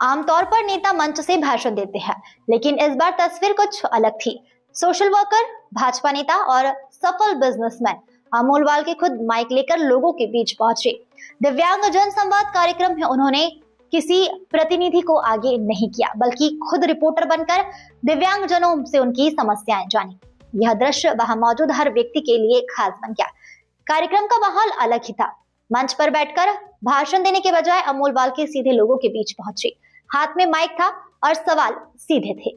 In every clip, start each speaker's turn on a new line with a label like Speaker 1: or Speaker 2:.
Speaker 1: आमतौर पर नेता मंच से भाषण देते हैं, लेकिन इस बार तस्वीर कुछ अलग थी। सोशल वर्कर, भाजपा नेता और सफल बिजनेसमैन अमोल वाल के खुद माइक लेकर लोगों के बीच पहुंचे। दिव्यांग जन संवाद कार्यक्रम में उन्होंने किसी प्रतिनिधि को आगे नहीं किया, बल्कि खुद रिपोर्टर बनकर दिव्यांग जनों से उनकी समस्याएं जानी। यह दृश्य वहां मौजूद हर व्यक्ति के लिए खास बन गया। कार्यक्रम का माहौल अलग ही था। मंच पर बैठकर भाषण देने के बजाय अमोल वाल के सीधे लोगों के बीच पहुंचे। हाथ में माइक था और सवाल सीधे थे।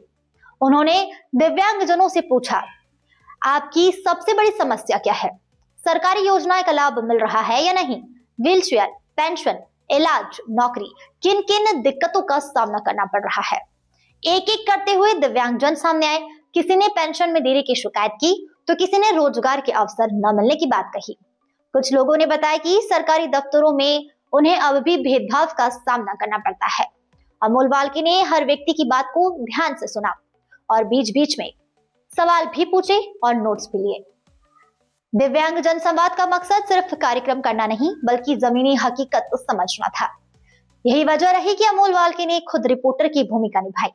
Speaker 1: उन्होंने दिव्यांगजनों से पूछा, आपकी सबसे बड़ी समस्या क्या है? सरकारी योजनाएं का लाभ मिल रहा है या नहीं? व्हीलचेयर, पेंशन, इलाज, नौकरी, किन किन दिक्कतों का सामना करना पड़ रहा है? एक एक करते हुए दिव्यांगजन सामने आए। किसी ने पेंशन में देरी की शिकायत की, तो किसी ने रोजगार के अवसर न मिलने की बात कही। कुछ लोगों ने बताया कि सरकारी दफ्तरों में उन्हें अब भी भेदभाव का सामना करना पड़ता है। अमोल वाल्के ने हर व्यक्ति की बात को ध्यान से सुना और बीच बीच में सवाल भी पूछे और नोट्स भी लिए। दिव्यांग जन संवाद का मकसद सिर्फ कार्यक्रम करना नहीं, बल्कि जमीनी हकीकत समझना था। यही वजह रही कि अमोल वाल्के ने खुद रिपोर्टर की भूमिका निभाई।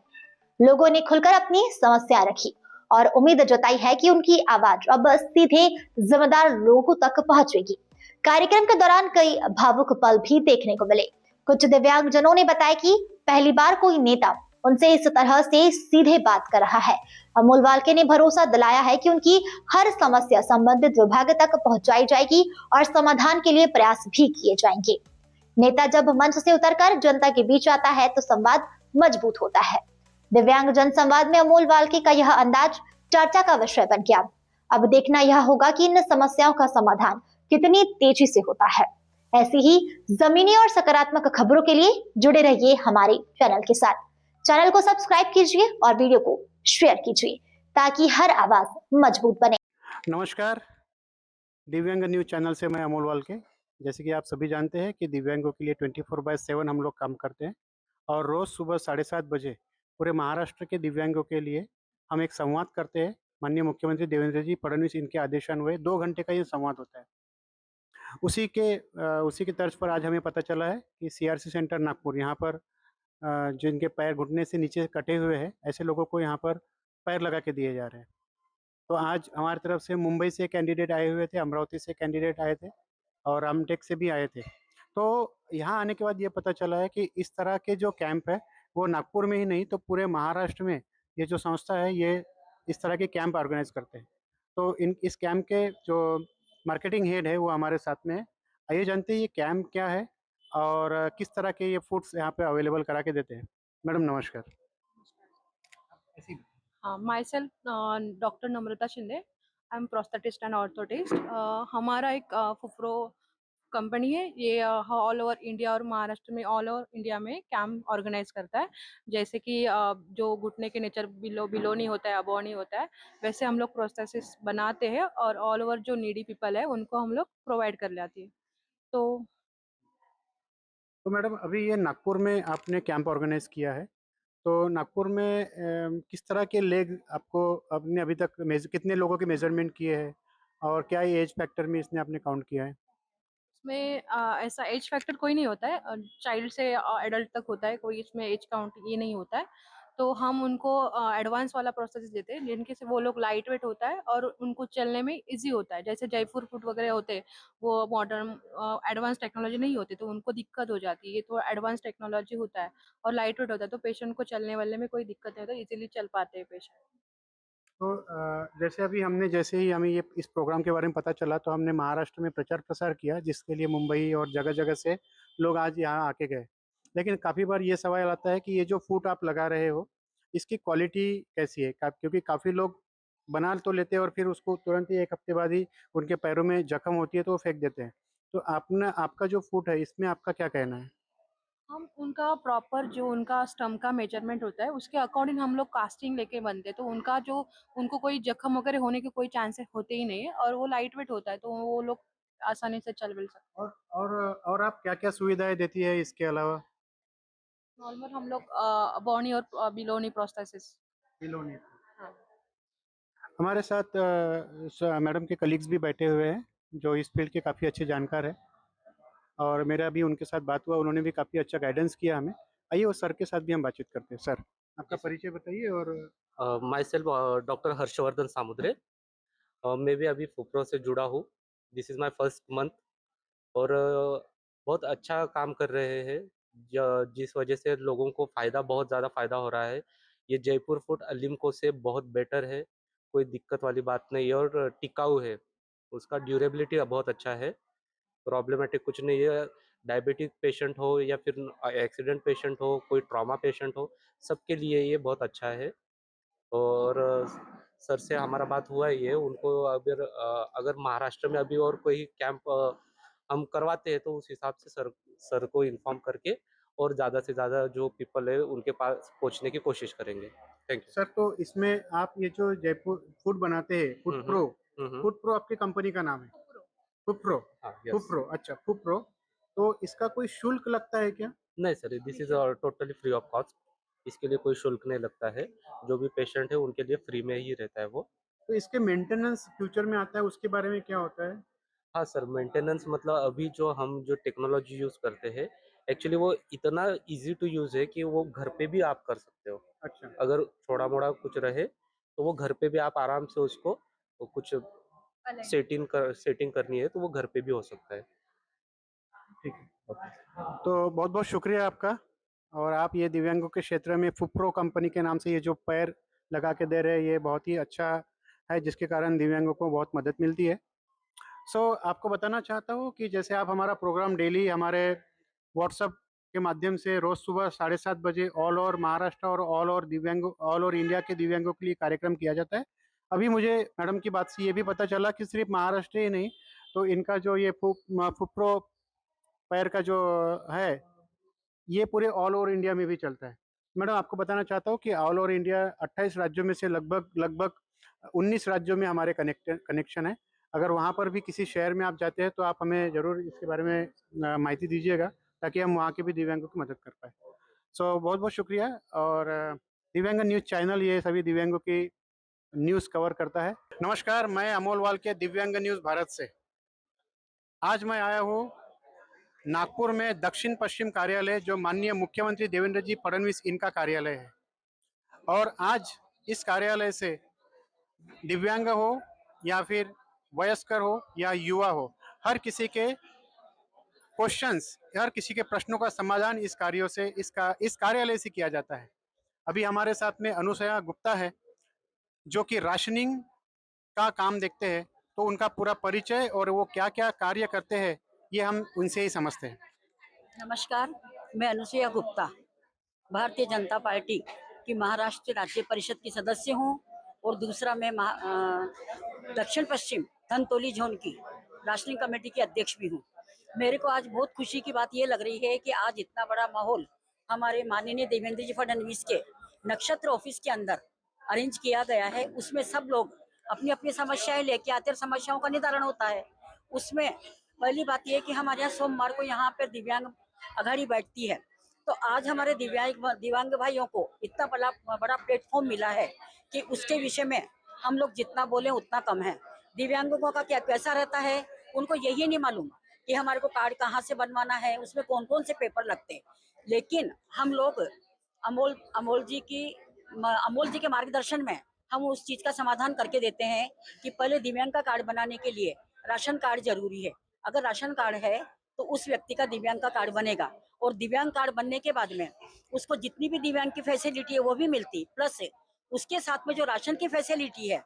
Speaker 1: लोगों ने खुलकर अपनी समस्या रखी और उम्मीद जताई है कि उनकी आवाज अब सीधे जिम्मेदार लोगों तक पहुंचेगी। कार्यक्रम के दौरान कई भावुक पल भी देखने को मिले। कुछ दिव्यांगजनों ने बताया कि पहली बार कोई नेता उनसे इस तरह से सीधे बात कर रहा है। अमोल वाल्के ने भरोसा दिलाया है कि उनकी हर समस्या संबंधित विभाग तक पहुंचाई जाएगी और समाधान के लिए प्रयास भी किए जाएंगे। नेता जब मंच से उतरकर जनता के बीच आता है तो संवाद मजबूत होता है। दिव्यांग जन संवाद में अमोल वाल्के का यह अंदाज चर्चा का विषय बन गया। अब देखना यह होगा कि इन समस्याओं का समाधान कितनी तेजी से होता है। ऐसी ही जमीनी और सकारात्मक खबरों के लिए जुड़े रहिए हमारे चैनल के साथ। चैनल को सब्सक्राइब कीजिए और वीडियो को शेयर कीजिए ताकि हर आवाज मजबूत बने।
Speaker 2: नमस्कार, दिव्यांग न्यूज चैनल से मैं अमोल वाल्के। जैसे कि आप सभी जानते हैं कि दिव्यांगों के लिए 24/7 हम लोग काम करते हैं और रोज़ सुबह 7:30 बजे पूरे महाराष्ट्र के दिव्यांगों के लिए हम एक संवाद करते हैं। माननीय मुख्यमंत्री देवेंद्र जी फडणवीस इनके आदेशान्वये 2 घंटे का ये संवाद होता है। उसी की तर्ज पर आज हमें पता चला है कि सीआरसी सेंटर नागपुर यहाँ पर जिनके पैर घुटने से नीचे कटे हुए हैं, ऐसे लोगों को यहाँ पर पैर लगा के दिए जा रहे हैं। तो आज हमारी तरफ से मुंबई से कैंडिडेट आए हुए थे, अमरावती से कैंडिडेट आए थे और रामटेक से भी आए थे। तो यहाँ आने के बाद ये पता चला है कि इस तरह के जो कैंप है वो नागपुर में ही नहीं तो पूरे महाराष्ट्र में ये जो संस्था है ये इस तरह के कैंप ऑर्गेनाइज करते हैं। तो इस कैंप के जो मार्केटिंग हेड है वो हमारे साथ में है। आइए जानते हैं ये कैंप क्या है और किस तरह के ये फूड्स यहाँ पे अवेलेबल करा के देते हैं। मैडम नमस्कार।
Speaker 3: myself doctor Namrata Shinde. I am prosthetist end orthotist. हमारा एक फुफ्रो कंपनी है। ये ऑल ओवर इंडिया और महाराष्ट्र में ऑल ओवर इंडिया में कैंप ऑर्गेनाइज करता है। जैसे कि जो घुटने के नेचर बिलो नहीं होता है, अबो नहीं होता है, वैसे हम लोग प्रोस्थेसिस बनाते हैं और ऑल ओवर जो नीडी पीपल है उनको हम लोग प्रोवाइड कर लेते हैं।
Speaker 2: तो मैडम अभी ये नागपुर में आपने कैंप ऑर्गेनाइज किया है, तो नागपुर में किस तरह के लेग आपको आपने अभी तक कितने लोगों के मेजरमेंट किए हैं और क्या एज फैक्टर में इसने आपने काउंट किया है?
Speaker 3: इसमें ऐसा एज फैक्टर कोई नहीं होता है। चाइल्ड से एडल्ट तक होता है, कोई इसमें एज काउंट ये नहीं होता है। तो हम उनको एडवांस वाला प्रोसेस देते हैं जिनके से वो लोग लाइट वेट होता है और उनको चलने में इजी होता है। जैसे जयपुर फूड वगैरह होते हैं, वो मॉडर्न एडवांस टेक्नोलॉजी नहीं होती तो उनको दिक्कत हो जाती है। ये थोड़ा एडवांस टेक्नोलॉजी होता है और लाइट वेट होता है तो पेशेंट को चलने वाले में कोई दिक्कत नहीं होता, इजीली चल पाते हैं पेशेंट।
Speaker 2: तो जैसे ही हमें ये इस प्रोग्राम के बारे में पता चला तो हमने महाराष्ट्र में प्रचार प्रसार किया जिसके लिए मुंबई और जगह जगह से लोग आज यहाँ आके गए। लेकिन काफ़ी बार ये सवाल आता है कि ये जो फूड आप लगा रहे हो इसकी क्वालिटी कैसी है? क्योंकि काफ़ी लोग बना तो लेते हैं और फिर उसको तुरंत ही 1 हफ्ते बाद ही उनके पैरों में जख्म होती है तो वो फेंक देते हैं। तो आपका जो फूड है इसमें आपका क्या कहना है?
Speaker 3: हम उनका प्रॉपर जो उनका स्टम्प का मेजरमेंट होता है उसके अकॉर्डिंग हम लोग कास्टिंग लेके बनते हैं। तो उनका जो उनको कोई जख्म वगैरह होने के कोई चांसेस होते ही नहीं है और वो लाइट वेट होता है तो वो लोग आसानी से चल मिल सकते हैं।
Speaker 2: और आप क्या-क्या सुविधाएँ देती है इसके अलावा?
Speaker 3: नॉर्मल हम लोग बोनी और बिलोनी प्रोस्थेसिस।
Speaker 2: बिलोनी।
Speaker 3: हाँ।
Speaker 2: हमारे साथ मैडम के कलीग्स भी बैठे हुए हैं जो इस फील्ड के काफ़ी अच्छे जानकार हैं और मेरा भी उनके साथ बात हुआ, उन्होंने भी काफ़ी अच्छा गाइडेंस किया हमें। आइए उस सर के साथ भी हम बातचीत करते हैं। सर, आपका परिचय बताइए और
Speaker 4: my self doctor Harshvardhan Samudre. मैं भी अभी फुप्रो से जुड़ा हूँ। दिस इज़ माय फर्स्ट मंथ और बहुत अच्छा काम कर रहे हैं जिस वजह से लोगों को फ़ायदा बहुत ज़्यादा फ़ायदा हो रहा है। ये जयपुर फूड अलिम्को से बहुत बेटर है, कोई दिक्कत वाली बात नहीं है और टिकाऊ है। उसका ड्यूरेबिलिटी बहुत अच्छा है, प्रॉब्लमैटिक कुछ नहीं है। डायबिटिक पेशेंट हो या फिर एक्सीडेंट पेशेंट हो, कोई ट्रॉमा पेशेंट हो, सबके लिए ये बहुत अच्छा है। और सर से हमारा बात हुआ ही है, उनको अगर महाराष्ट्र में अभी और कोई कैंप हम करवाते हैं तो उस हिसाब से सर को इन्फॉर्म करके और ज़्यादा से ज़्यादा जो पीपल है उनके पास पहुँचने की कोशिश करेंगे। Thank you.
Speaker 2: सर, तो इसमें आप ये जो जयपुर फूड बनाते हैं,
Speaker 4: हम्म,
Speaker 2: फूड प्रो आपकी कंपनी का नाम है? फूड प्रो,
Speaker 4: हाँ,
Speaker 2: फूड
Speaker 4: यस।
Speaker 2: प्रो, अच्छा फूड प्रो। तो इसका कोई शुल्क लगता है क्या?
Speaker 4: नहीं sir, this is totally free of cost. इसके लिए कोई शुल्क नहीं लगता है। जो भी पेशेंट है उनके लिए फ्री में ही रहता है वो।
Speaker 2: तो इसके मेंटेनेंस फ्यूचर में आता है, उसके बारे में क्या होता है?
Speaker 4: हाँ सर, मेंटेनेंस मतलब अभी जो हम जो टेक्नोलॉजी यूज़ करते हैं, एक्चुअली वो इतना ईज़ी टू यूज़ है कि वो घर पे भी आप कर सकते हो।
Speaker 2: अच्छा,
Speaker 4: अगर थोड़ा-मोड़ा कुछ रहे, तो वो घर पे भी आप आराम से उसको कुछ सेटिंग करनी है, तो वो घर पे भी हो सकता है।
Speaker 2: ठीक है। तो बहुत-बहुत शुक्रिया आपका। और आप ये दिव्यांगों के क्षेत्र में फुप्रो कंपनी के नाम से ये जो पैर लगा के दे रहे हैं, ये बहुत ही अच्छा है, जिसके कारण दिव्यांगों को बहुत मदद मिलती है। आपको बताना चाहता हूँ कि जैसे आप हमारा प्रोग्राम डेली हमारे व्हाट्सएप के माध्यम से रोज़ सुबह 7:30 बजे ऑल ओवर महाराष्ट्र और ऑल ओवर इंडिया के दिव्यांगों के लिए कार्यक्रम किया जाता है। अभी मुझे मैडम की बात से ये भी पता चला कि सिर्फ महाराष्ट्र ही नहीं, तो इनका जो ये फुप्रो पैर का जो है, ये पूरे ऑल ओवर इंडिया में भी चलता है। मैडम, आपको बताना चाहता हूँ कि ऑल ओवर इंडिया 28 राज्यों में से लगभग लगभग 19 राज्यों में हमारे कनेक्शन है। अगर वहाँ पर भी किसी शहर में आप जाते हैं तो आप हमें ज़रूर इसके बारे में माहिती दीजिएगा, ताकि हम वहाँ के भी दिव्यांगों की मदद कर पाएँ। बहुत-बहुत शुक्रिया। और दिव्यांग न्यूज़ चैनल ये सभी दिव्यांगों की न्यूज़ कवर करता है। नमस्कार, मैं अमोल वाल्के, दिव्यांग न्यूज़ भारत से। आज मैं आया हूँ नागपुर में दक्षिण पश्चिम कार्यालय, जो माननीय मुख्यमंत्री देवेंद्र जी फडणवीस इनका कार्यालय है। और आज इस कार्यालय से दिव्यांग हो या फिर वयस्कर हो या युवा हो, हर किसी के क्वेश्चंस, हर किसी के प्रश्नों का समाधान इस कार्यालय से किया जाता है। अभी हमारे साथ में अनुसया गुप्ता है, जो कि राशनिंग का काम देखते हैं। तो उनका पूरा परिचय और वो क्या-क्या कार्य करते हैं, ये हम उनसे ही समझते हैं।
Speaker 5: नमस्कार, मैं अनुसुया गुप्ता भारतीय जनता पार्टी की महाराष्ट्र राज्य परिषद की सदस्य हूँ और दूसरा मैं दक्षिण पश्चिम धनतोली जोन की राशनिंग कमेटी की अध्यक्ष भी हूँ। मेरे को आज बहुत खुशी की बात ये लग रही है कि आज इतना बड़ा माहौल हमारे माननीय देवेंद्र जी फडणवीस के नक्षत्र ऑफिस के अंदर अरेंज किया गया है। उसमें सब लोग अपनी अपनी समस्याएं लेके आते हैं, समस्याओं का निदान होता है। उसमें पहली बात यह कि हमारे यहाँ सोमवार को यहाँ पर दिव्यांग अघाड़ी बैठती है। तो आज हमारे दिव्यांग भाइयों को इतना बड़ा प्लेटफॉर्म मिला है कि उसके विषय में हम लोग जितना बोले उतना कम है। दिव्यांगों का क्या कैसा रहता है, उनको यही नहीं मालूम कि हमारे को कार्ड कहाँ से बनवाना है, उसमें कौन कौन से पेपर लगते हैं। लेकिन हम लोग अमोल जी के मार्गदर्शन में हम उस चीज का समाधान करके देते हैं कि पहले दिव्यांग का कार्ड बनाने के लिए राशन कार्ड जरूरी है। अगर राशन कार्ड है तो उस व्यक्ति का दिव्यांग का कार्ड बनेगा और दिव्यांग कार्ड बनने के बाद में उसको जितनी भी दिव्यांग की फैसिलिटी है वो भी मिलती, प्लस उसके साथ में जो राशन की फैसिलिटी है,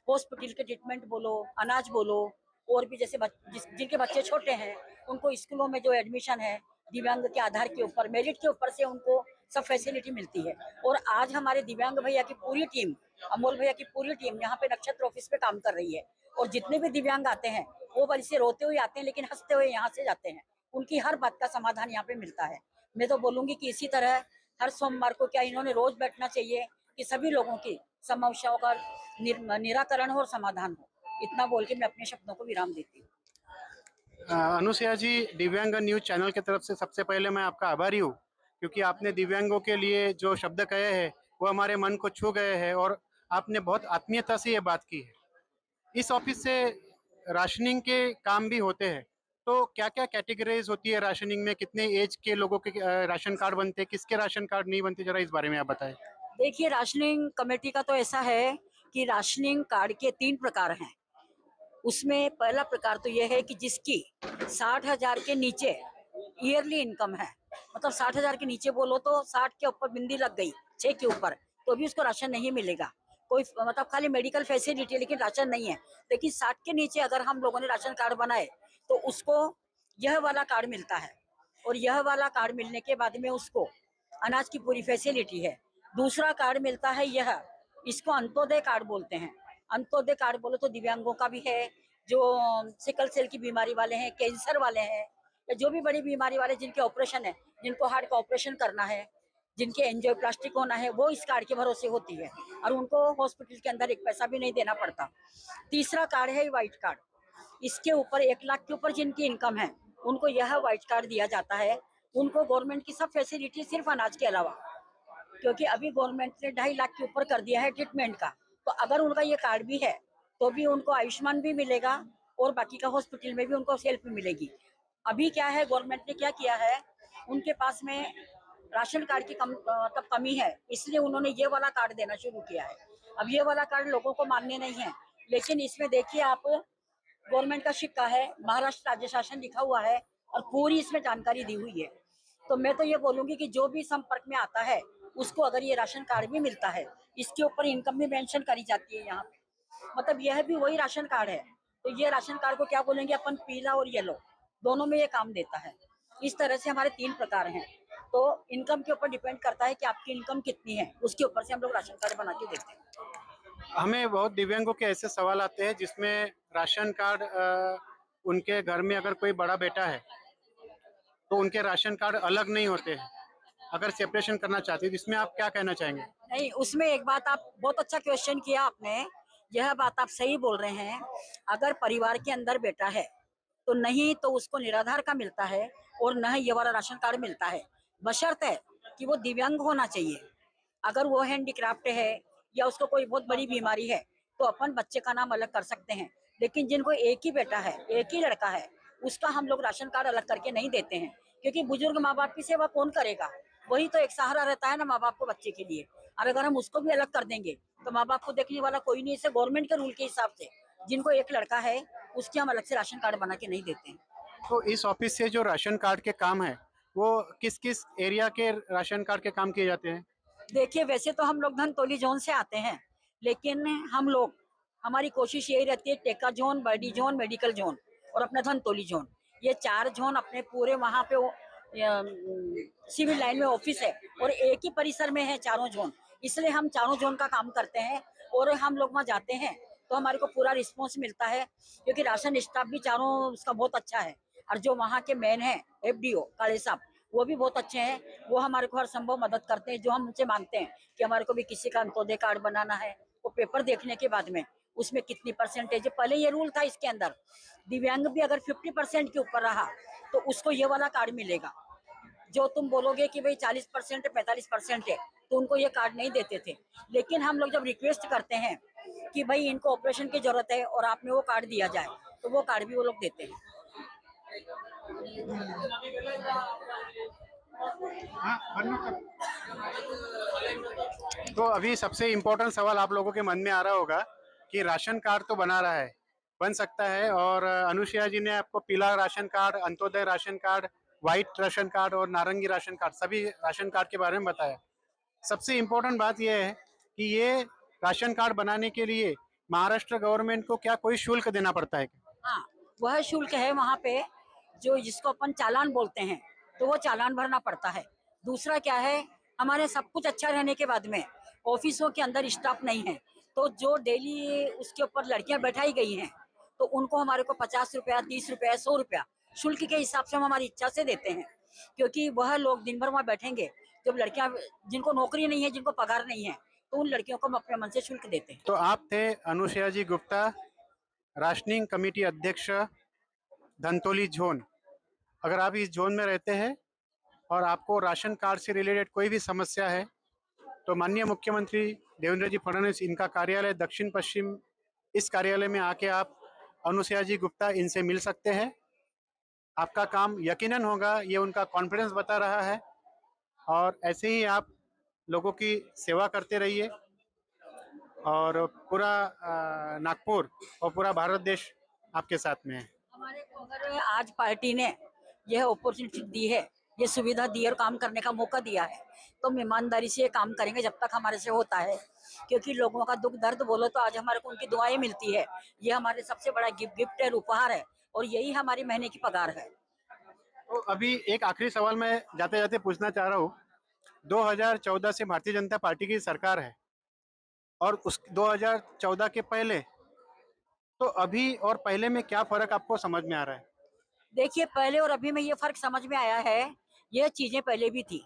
Speaker 5: हॉस्पिटल के ट्रीटमेंट बोलो, अनाज बोलो, और भी जैसे जिनके बच्चे छोटे हैं उनको स्कूलों में जो एडमिशन है दिव्यांग के आधार के ऊपर, मेरिट के ऊपर से उनको सब फैसिलिटी मिलती है। और आज हमारे दिव्यांग भैया की पूरी टीम, अमोल भैया की पूरी टीम यहाँ पे नक्षत्र ऑफिस पे काम कर रही है। और जितने भी दिव्यांग आते हैं वो बड़ी से रोते हुए आते हैं लेकिन हंसते हुए यहाँ से जाते हैं। उनकी हर बात का समाधान यहाँ पे मिलता है। मैं तो बोलूंगी कि इसी तरह हर सोमवार को क्या इन्होंने रोज बैठना चाहिए कि सभी लोगों की समस्याओं का निराकरण हो और समाधान हो। इतना बोल के मैं अपने शब्दों को विराम देती हूँ।
Speaker 2: अनुसया जी, दिव्यांग न्यूज़ चैनल की तरफ से सबसे पहले मैं आपका आभारी हूँ, क्योंकि आपने दिव्यांगों के लिए जो शब्द कहे हैं वो हमारे मन को छू गए हैं और आपने बहुत आत्मीयता से ये बात की है। इस ऑफिस से राशनिंग के काम भी होते हैं, तो क्या क्या कैटेगरीज होती है राशनिंग में, कितने एज के लोगों के राशन कार्ड बनते हैं, किसके राशन कार्ड नहीं बनते, जरा इस बारे में आप बताएं।
Speaker 5: देखिए, राशनिंग कमेटी का तो ऐसा है कि राशनिंग कार्ड के 3 प्रकार हैं। उसमें पहला प्रकार तो यह है कि जिसकी 60,000 के नीचे ईयरली इनकम है, मतलब 60,000 के नीचे बोलो तो 60 के ऊपर बिंदी लग गई, 6 के ऊपर, तो भी उसको राशन नहीं मिलेगा। कोई मतलब खाली मेडिकल फैसिलिटी है लेकिन राशन नहीं है। लेकिन 60 के नीचे अगर हम लोगों ने राशन कार्ड बनाए तो उसको यह वाला कार्ड मिलता है, और यह वाला कार्ड मिलने के बाद में उसको अनाज की पूरी फैसिलिटी है। दूसरा कार्ड मिलता है यह, इसको अंत्योदय कार्ड बोलते हैं। अंत्योदय कार्ड बोलो तो दिव्यांगों का भी है, जो सिकल सेल की बीमारी वाले हैं, कैंसर वाले हैं, या जो भी बड़ी बीमारी वाले जिनके ऑपरेशन है, जिनको हार्ट का ऑपरेशन करना है, जिनके एंजियोप्लास्टिक होना है, वो इस कार्ड के भरोसे होती है और उनको हॉस्पिटल के अंदर एक पैसा भी नहीं देना पड़ता। तीसरा कार्ड है व्हाइट कार्ड। इसके ऊपर 1 लाख के ऊपर जिनकी इनकम है उनको यह व्हाइट कार्ड दिया जाता है। उनको गवर्नमेंट की सब फैसिलिटी सिर्फ अनाज के अलावा, क्योंकि अभी गवर्नमेंट ने 2.5 लाख के ऊपर कर दिया है ट्रीटमेंट का, तो अगर उनका ये कार्ड भी है तो भी उनको आयुष्मान भी मिलेगा और बाकी का हॉस्पिटल में भी उनको हेल्प मिलेगी। अभी क्या है, गवर्नमेंट ने क्या किया है, उनके पास में राशन कार्ड की मतलब कमी है, इसलिए उन्होंने ये वाला कार्ड देना शुरू किया है। अब ये वाला कार्ड लोगों को मान्य नहीं है, लेकिन इसमें देखिए आप, गवर्नमेंट का सिक्का है, महाराष्ट्र राज्य शासन लिखा हुआ है और पूरी इसमें जानकारी दी हुई है। तो मैं तो ये बोलूंगी कि जो भी संपर्क में आता है उसको अगर ये राशन कार्ड भी मिलता है, इसके ऊपर इनकम भी मेंशन करी जाती है यहाँ पे, मतलब यह भी वही राशन कार्ड है। तो ये राशन कार्ड को क्या बोलेंगे अपन, पीला और येलो दोनों में ये काम देता है। इस तरह से हमारे 3 प्रकार हैं। तो इनकम के ऊपर डिपेंड करता है कि आपकी इनकम कितनी है, उसके ऊपर से हम लोग राशन कार्ड बना के देते हैं।
Speaker 2: हमें बहुत दिव्यांगों के ऐसे सवाल आते हैं जिसमें राशन कार्ड उनके घर में अगर कोई बड़ा बेटा है तो उनके राशन कार्ड अलग नहीं होते हैं, अगर सेपरेशन करना चाहते हैं, तो इसमें आप क्या कहना चाहेंगे?
Speaker 5: नहीं, उसमें एक बात, आप बहुत अच्छा क्वेश्चन किया आपने, यह बात आप सही बोल रहे हैं। अगर परिवार के अंदर बेटा है तो नहीं तो उसको निराधार का मिलता है और न ये वाला राशन कार्ड मिलता है, बशर्ते कि वो दिव्यांग होना चाहिए। अगर वो हैंडीक्राफ्ट है या उसको कोई बहुत बड़ी बीमारी है तो अपन बच्चे का नाम अलग कर सकते हैं, लेकिन जिनको एक ही बेटा है, एक ही लड़का है, उसका हम लोग राशन कार्ड अलग करके नहीं देते हैं, क्योंकि बुजुर्ग माँ बाप की सेवा कौन करेगा, वही तो एक सहारा रहता है ना माँ बाप को बच्चे के लिए। और अगर हम उसको भी अलग कर देंगे तो माँ बाप को देखने वाला कोई नहीं। इसे गवर्नमेंट के रूल के हिसाब से जिनको एक लड़का है उसके हम अलग से राशन कार्ड बना के नहीं देते हैं।
Speaker 2: तो इस ऑफिस से जो राशन कार्ड के काम है वो किस किस एरिया के राशन कार्ड के काम किए जाते हैं?
Speaker 5: देखिए, वैसे तो हम लोग धनतोली जोन से आते हैं, लेकिन हम लोग, हमारी कोशिश यही रहती है Teka zone, Bardi zone, medical zone और अपना धनतोली जोन, ये 4 जोन अपने पूरे वहाँ पे सिविल लाइन में ऑफिस है और एक ही परिसर में है चारों जोन, इसलिए हम चारों जोन का काम करते हैं। और हम लोग वहाँ जाते हैं तो हमारे को पूरा रिस्पॉन्स मिलता है, क्योंकि राशन स्टाफ भी चारों उसका बहुत अच्छा है। और जो वहाँ के मेन है FDO काले साहब, वो भी बहुत अच्छे हैं, वो हमारे को हर संभव मदद करते हैं। जो हम उनसे मांगते हैं कि हमारे को भी किसी का अंत्योदय कार्ड बनाना है, वो पेपर देखने के बाद में उसमें कितनी परसेंटेज, पहले ये रूल था इसके अंदर, दिव्यांग भी अगर 50% के ऊपर रहा तो उसको ये वाला कार्ड मिलेगा। जो तुम बोलोगे कि भाई 40% 45% है तो उनको ये कार्ड नहीं देते थे। लेकिन हम लोग जब रिक्वेस्ट करते हैं कि भाई इनको ऑपरेशन की जरूरत है और आपने वो कार्ड दिया जाए, तो वो कार्ड भी वो लोग देते हैं।
Speaker 2: तो अभी सबसे इम्पोर्टेंट सवाल आप लोगों के मन में आ रहा होगा कि राशन कार्ड तो बना रहा है, बन सकता है, और अनुसुईया जी ने आपको पीला ration card, Antyodaya ration card, white ration card और नारंगी राशन कार्ड, सभी राशन कार्ड के बारे में बताया। सबसे इम्पोर्टेंट बात यह है कि ये राशन कार्ड बनाने के लिए महाराष्ट्र गवर्नमेंट को क्या कोई शुल्क देना पड़ता है?
Speaker 5: हाँ, वह शुल्क है वहाँ पे, जो जिसको अपन चालान बोलते हैं, तो वो चालान भरना पड़ता है। दूसरा क्या है, हमारे सब कुछ अच्छा रहने के बाद में ऑफिसों के अंदर स्टाफ नहीं है, तो जो डेली उसके ऊपर लड़कियां बैठाई गई हैं तो उनको हमारे को 50 रुपया, 30 रुपया, 100 रुपया शुल्क के हिसाब से हम हमारी इच्छा से देते हैं, क्योंकि वह लोग दिन भर वहाँ बैठेंगे। जब लड़कियां, जिनको नौकरी नहीं है, जिनको पगार नहीं है, तो उन लड़कियों को हम अपने मन से शुल्क देते हैं।
Speaker 2: तो आप थे अनुसुईया जी गुप्ता, राशनिंग कमेटी अध्यक्ष, धनतोली जोन। अगर आप इस जोन में रहते हैं और आपको राशन कार्ड से रिलेटेड कोई भी समस्या है तो माननीय मुख्यमंत्री देवेंद्र जी फडणवीस, इनका कार्यालय दक्षिण पश्चिम, इस कार्यालय में आके आप अनुसुईया जी गुप्ता इनसे मिल सकते हैं। आपका काम यकीनन होगा, ये उनका कॉन्फिडेंस बता रहा है। और ऐसे ही आप लोगों की सेवा करते रहिए और पूरा नागपुर और पूरा भारत देश आपके साथ में है।
Speaker 5: हमारे को अगर आज पार्टी ने यह अपॉर्चुनिटी दी है, ये सुविधा दी है और काम करने का मौका दिया है, तो हम ईमानदारी से ये काम करेंगे जब तक हमारे से होता है। क्योंकि लोगों का दुख दर्द बोलो तो आज हमारे को उनकी दुआएं मिलती है, ये हमारे सबसे बड़ा गिफ्ट है, उपहार है, और यही हमारी महीने की पगार है।
Speaker 2: तो अभी एक आखिरी सवाल मैं जाते जाते पूछना चाह रहा हूँ। 2014 से भारतीय जनता पार्टी की सरकार है और उस 2014 के पहले, तो अभी और पहले में क्या फर्क आपको समझ में आ रहा है?
Speaker 5: देखिए, पहले और अभी में ये फर्क समझ में आया है। ये चीजें पहले भी थी,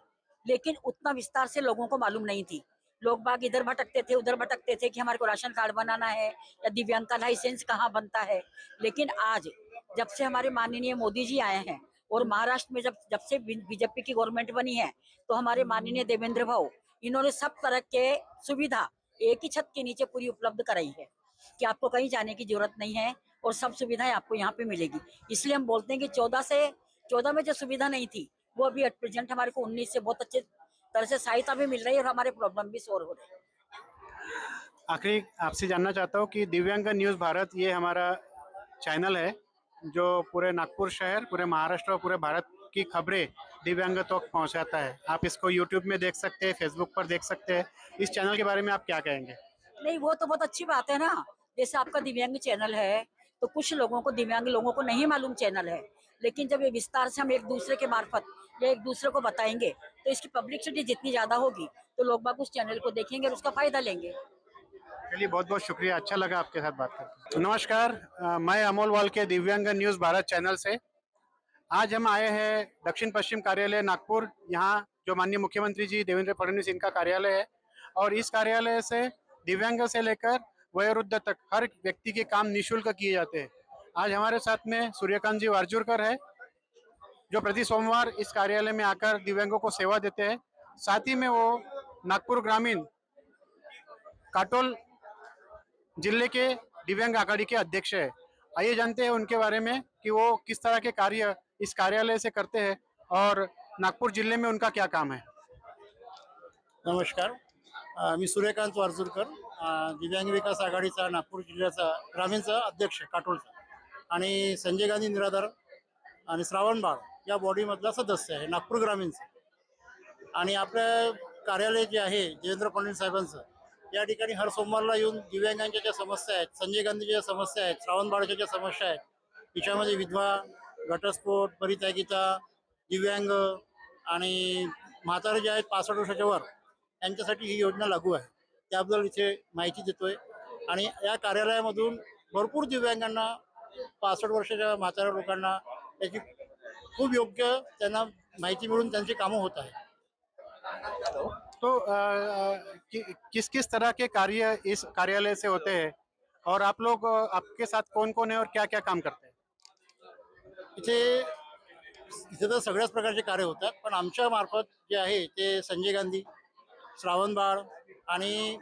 Speaker 5: लेकिन उतना विस्तार से लोगों को मालूम नहीं थी। लोग बाग इधर भटकते थे, उधर भटकते थे कि हमारे को राशन कार्ड बनाना है या दिव्यांग का लाइसेंस कहाँ बनता है। लेकिन आज जब से हमारे माननीय मोदी जी आए हैं और महाराष्ट्र में जब जब से बीजेपी की गवर्नमेंट बनी है, तो हमारे माननीय देवेंद्र भाऊ, इन्होंने सब तरह के सुविधा एक ही छत के नीचे पूरी उपलब्ध कराई है कि आपको कहीं जाने की जरूरत नहीं है और सब सुविधाएं आपको यहाँ पे मिलेगी। इसलिए हम बोलते हैं कि 14 में जो सुविधा नहीं थी, वो अभी एट प्रेजेंट हमारे को 19 से बहुत अच्छे तरह से सहायता भी मिल रही है और हमारे प्रॉब्लम भी सॉल्व हो रहे हैं।
Speaker 2: आखिरी आपसे जानना चाहता हूँ कि दिव्यांग न्यूज़ भारत ये हमारा चैनल है जो पूरे नागपुर शहर, पूरे महाराष्ट्र और पूरे भारत की खबरें दिव्यांग तक पहुँचाता है। आप इसको यूट्यूब में देख सकते हैं, फेसबुक पर देख सकते हैं। इस चैनल के बारे में आप क्या कहेंगे?
Speaker 5: नहीं, वो तो बहुत अच्छी बात है ना। जैसे आपका दिव्यांग चैनल है, तो कुछ लोगों को, दिव्यांग लोगों को नहीं मालूम चैनल है, लेकिन जब ये विस्तार से हम एक दूसरे के मार्फत या एक दूसरे को बताएंगे, तो इसकी पब्लिसिटी जितनी ज्यादा होगी, तो लोग बाग उस चैनल को देखेंगे और उसका फायदा लेंगे।
Speaker 2: चलिए, बहुत बहुत शुक्रिया, अच्छा लगा आपके साथ बात करके। नमस्कार, मैं अमोल वाल के दिव्यांग न्यूज़ भारत चैनल से। आज हम आए हैं दक्षिण पश्चिम कार्यालय नागपुर, यहाँ जो माननीय मुख्यमंत्री जी देवेंद्र फडणवीस इनका कार्यालय है और इस कार्यालय से दिव्यांग से लेकर वयोवृद्ध तक हर व्यक्ति के काम निःशुल्क किए जाते हैं। आज हमारे साथ में सूर्यकांत जी वारजूरकर है जो प्रति सोमवार इस कार्यालय में आकर दिव्यांगों को सेवा देते हैं। साथ ही में वो नागपुर ग्रामीण काटोल जिले के दिव्यांग आघाड़ी के अध्यक्ष है। आइए जानते हैं उनके बारे में कि वो किस तरह के कार्य इस कार्यालय से करते हैं और नागपुर जिले में उनका क्या काम है।
Speaker 6: नमस्कार, मी सूर्यकांत वारजूरकर, दिव्यांग विकास आघाडीचा नागपूर जिल्ह्याचा ग्रामीणचा अध्यक्ष काटोलचा, आणि संजय गांधी निराधार आणि श्रावण बाळ या बॉडीमधला सदस्य आहे नागपूर ग्रामीणचा. आणि आपलं कार्यालय जे आहे देवेंद्र फडणवीस साहेबांचं, या ठिकाणी हर सोमवारला येऊन दिव्यांगांच्या ज्या समस्या आहेत, संजय गांधीच्या ज्या समस्या आहेत, श्रावण बाळच्या ज्या समस्या आहेत, तिच्यामध्ये विधवा, घटस्फोट, परित्यागिता, दिव्यांग आणि म्हातारे जे आहेत 65 वर्षाच्या वर, यांच्यासाठी ही योजना लागू आहे. त्याबद्दल इथे माहिती देतोय. आणि या कार्यालयामधून भरपूर दिव्यांगांना, 65 वर्षाच्या म्हाताऱ्या लोकांना त्याची खूप योग्य त्यांना माहिती मिळून त्यांची कामं होत आहेत.
Speaker 2: तो किस किस तरह के कार्य इस कार्यालय से होते हैं और आप लोग आपके साथ कौन कौन है और क्या क्या काम करते हैं?
Speaker 6: इथे इथे तर सगळ्याच प्रकारचे कार्य होतात, पण आमच्या मार्फत जे आहे ते संजय गांधी, श्रावण बाळ आणि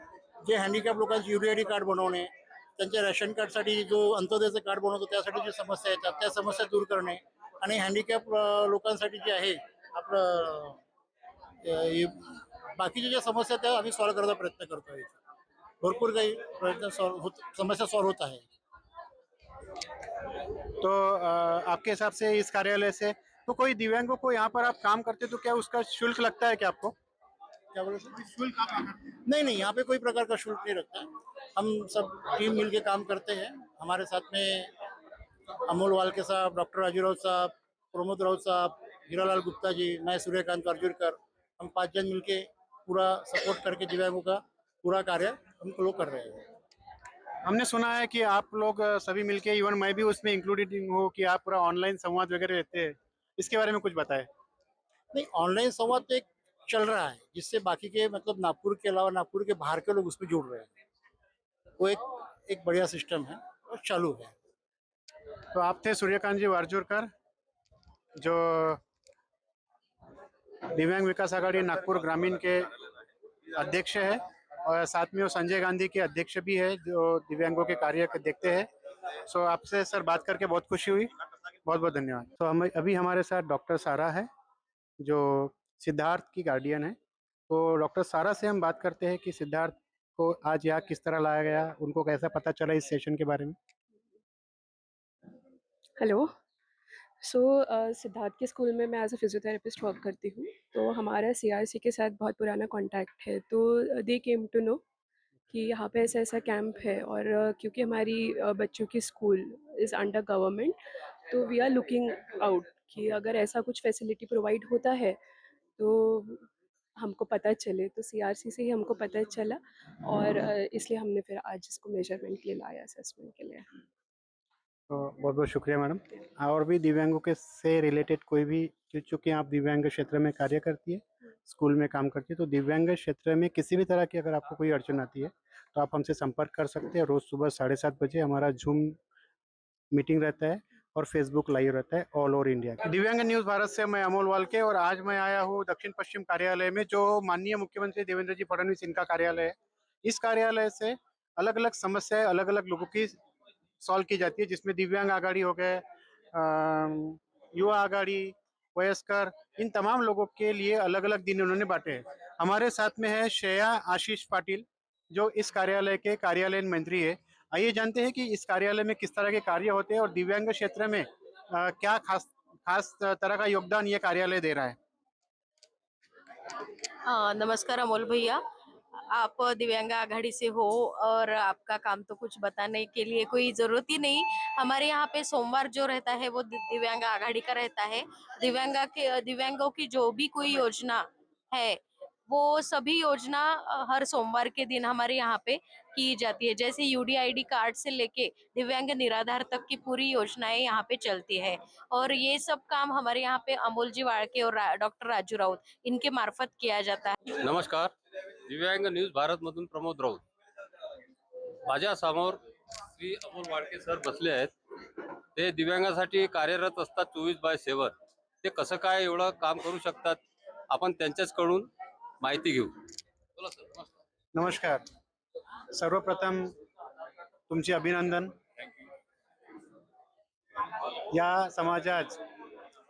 Speaker 6: जे हँडिकॅप लोकांचे युरिआयडी कार्ड बनवणे, त्यांच्या रेशन कार्डसाठी जो अंत्योदयचं कार्ड बनवतो त्यासाठी जी समस्या येतात त्या समस्या दूर करणे, आणि हँडिकॅप लोकांसाठी जे आहे आपलं बाकीच्या ज्या समस्या त्या आम्ही सॉल्व्ह करायचा प्रयत्न करतोय. भरपूर काही प्रयत्न समस्या सॉल्व्ह होत आहे.
Speaker 2: तो आपके हिसाब से इस कार्यालय से तो कोई दिव्यांगों को यहाँ पर आप काम करते तो क्या उसका शुल्क लगता है क्या आपको?
Speaker 6: क्या बोले सर? शुल्क आप नहीं नहीं, यहाँ पे कोई प्रकार का शुल्क नहीं रखता है. हम सब टीम मिलके काम करते हैं. हमारे साथ में अमोल वालके साहब, डॉक्टर राजू राउत साहब, प्रमोद राउत साहब, हीरालाल गुप्ता जी, मैं सूर्यकांत वारजूरकर, हम 5 जन मिलके पूरा सपोर्ट करके दिव्यांगों का पूरा कार्य हम लोग कर रहे हैं.
Speaker 2: हमने सुना है कि आप लोग सभी मिलके, इवन मैं भी उसमें इंक्लूडेड हूँ, कि आप पूरा ऑनलाइन संवाद वगैरह रहते हैं, इसके बारे में कुछ बताएं।
Speaker 6: नहीं, ऑनलाइन संवाद तो एक चल रहा है जिससे बाकी के मतलब नागपुर के अलावा नागपुर के बाहर के लोग उसमें जुड़ रहे हैं. वो एक बढ़िया सिस्टम है और चालू है.
Speaker 2: तो आप थे सूर्यकांत जी वारजूरकर जो दिव्यांग विकास आघाड़ी नागपुर ग्रामीण के अध्यक्ष है और साथ में वो संजय गांधी के अध्यक्ष भी है जो दिव्यांगों के कार्य देखते हैं. सो आपसे सर बात करके बहुत खुशी हुई. बहुत बहुत धन्यवाद। तो हम अभी हमारे साथ डॉक्टर सारा है जो सिद्धार्थ की गार्डियन है। तो डॉक्टर सारा से हम बात करते हैं कि सिद्धार्थ को आज यहाँ किस तरह लाया गया, उनको कैसा पता चला इस सेशन के बारे में।
Speaker 7: हेलो। सिद्धार्थ के स्कूल में मैं एज अ फिजियोथेरेपिस्ट वर्क करती हूँ। तो हमारा सीआरसी के साथ बहुत पुराना कांटेक्ट है। तो दे केम टू नो कि यहाँ पे ऐसा ऐसा कैंप है, और क्योंकि हमारी बच्चों की स्कूल इज़ अंडर गवर्नमेंट, तो वी आर लुकिंग आउट कि अगर ऐसा कुछ फैसिलिटी प्रोवाइड होता है तो हमको पता चले। तो सीआरसी से ही हमको पता चला, और इसलिए हमने फिर आज इसको मेजरमेंट के लिए लाया, असेसमेंट के लिए।
Speaker 2: तो बहुत बहुत शुक्रिया मैडम। और भी दिव्यांगों के से रिलेटेड कोई भी, चूँकि आप दिव्यांग क्षेत्र में कार्य करती है, स्कूल में काम करती है, तो दिव्यांग क्षेत्र में किसी भी तरह की अगर आपको कोई अड़चन आती है तो आप हमसे संपर्क कर सकते हैं। रोज़ सुबह 7:30 बजे हमारा जूम मीटिंग रहता है और फेसबुक लाइव रहता है ऑल ओवर इंडिया। दिव्यांग न्यूज़ भारत से मैं अमोल वाल्के, और आज मैं आया हूँ दक्षिण पश्चिम कार्यालय में, जो माननीय मुख्यमंत्री देवेंद्र जी फडणवीस इनका कार्यालय है। इस कार्यालय से अलग अलग समस्याएं अलग अलग लोगों की सॉल्व की जाती है, जिसमें दिव्यांग आघाड़ी हो गए, युवा आघाड़ी, वयस्कर, इन तमाम लोगों के लिए अलग अलग दिन उन्होंने बांटे हैं। हमारे साथ में है श्रेया आशीष पाटिल, जो इस कार्यालय के कार्यालयीन मंत्री है। आइए जानते हैं कि इस कार्यालय में किस तरह के कार्य होते हैं और दिव्यांग क्षेत्र में क्या खास तरह का योगदान ये कार्यालय दे रहा है।
Speaker 8: नमस्कार अमोल भैया, आप दिव्यांग आघाड़ी से हो और आपका काम तो कुछ बताने के लिए कोई जरूरत ही नहीं। हमारे यहाँ पे सोमवार जो रहता है वो दिव्यांग आघाड़ी का रहता है। दिव्यांगों की जो भी कोई योजना है वो सभी योजना हर सोमवार के दिन हमारे यहाँ पे की जाती है। जैसे यूडीआईडी कार्ड से लेके दिव्यांग निराधार तक की पूरी योजनाएं यहाँ पे चलती है, और ये सब काम हमारे यहाँ पे अमोल जी वाळके और डॉक्टर राजू राउत इनके मार्फत किया जाता है।
Speaker 4: नमस्कार, दिव्यांग न्यूज भारत मधून प्रमोद राऊत। माझ्या समोर श्री अमोल वाळके सर बसले आहेत। ते दिव्यांगासाठी कार्यरत असतात 24/7। ते कसं काय एवढं काम करू शकतात आपण त्यांच्याचकडून माहिती घेऊ। बोला सर।
Speaker 2: नमस्कार, सर्वप्रथम तुमचे अभिनंदन। या समाजात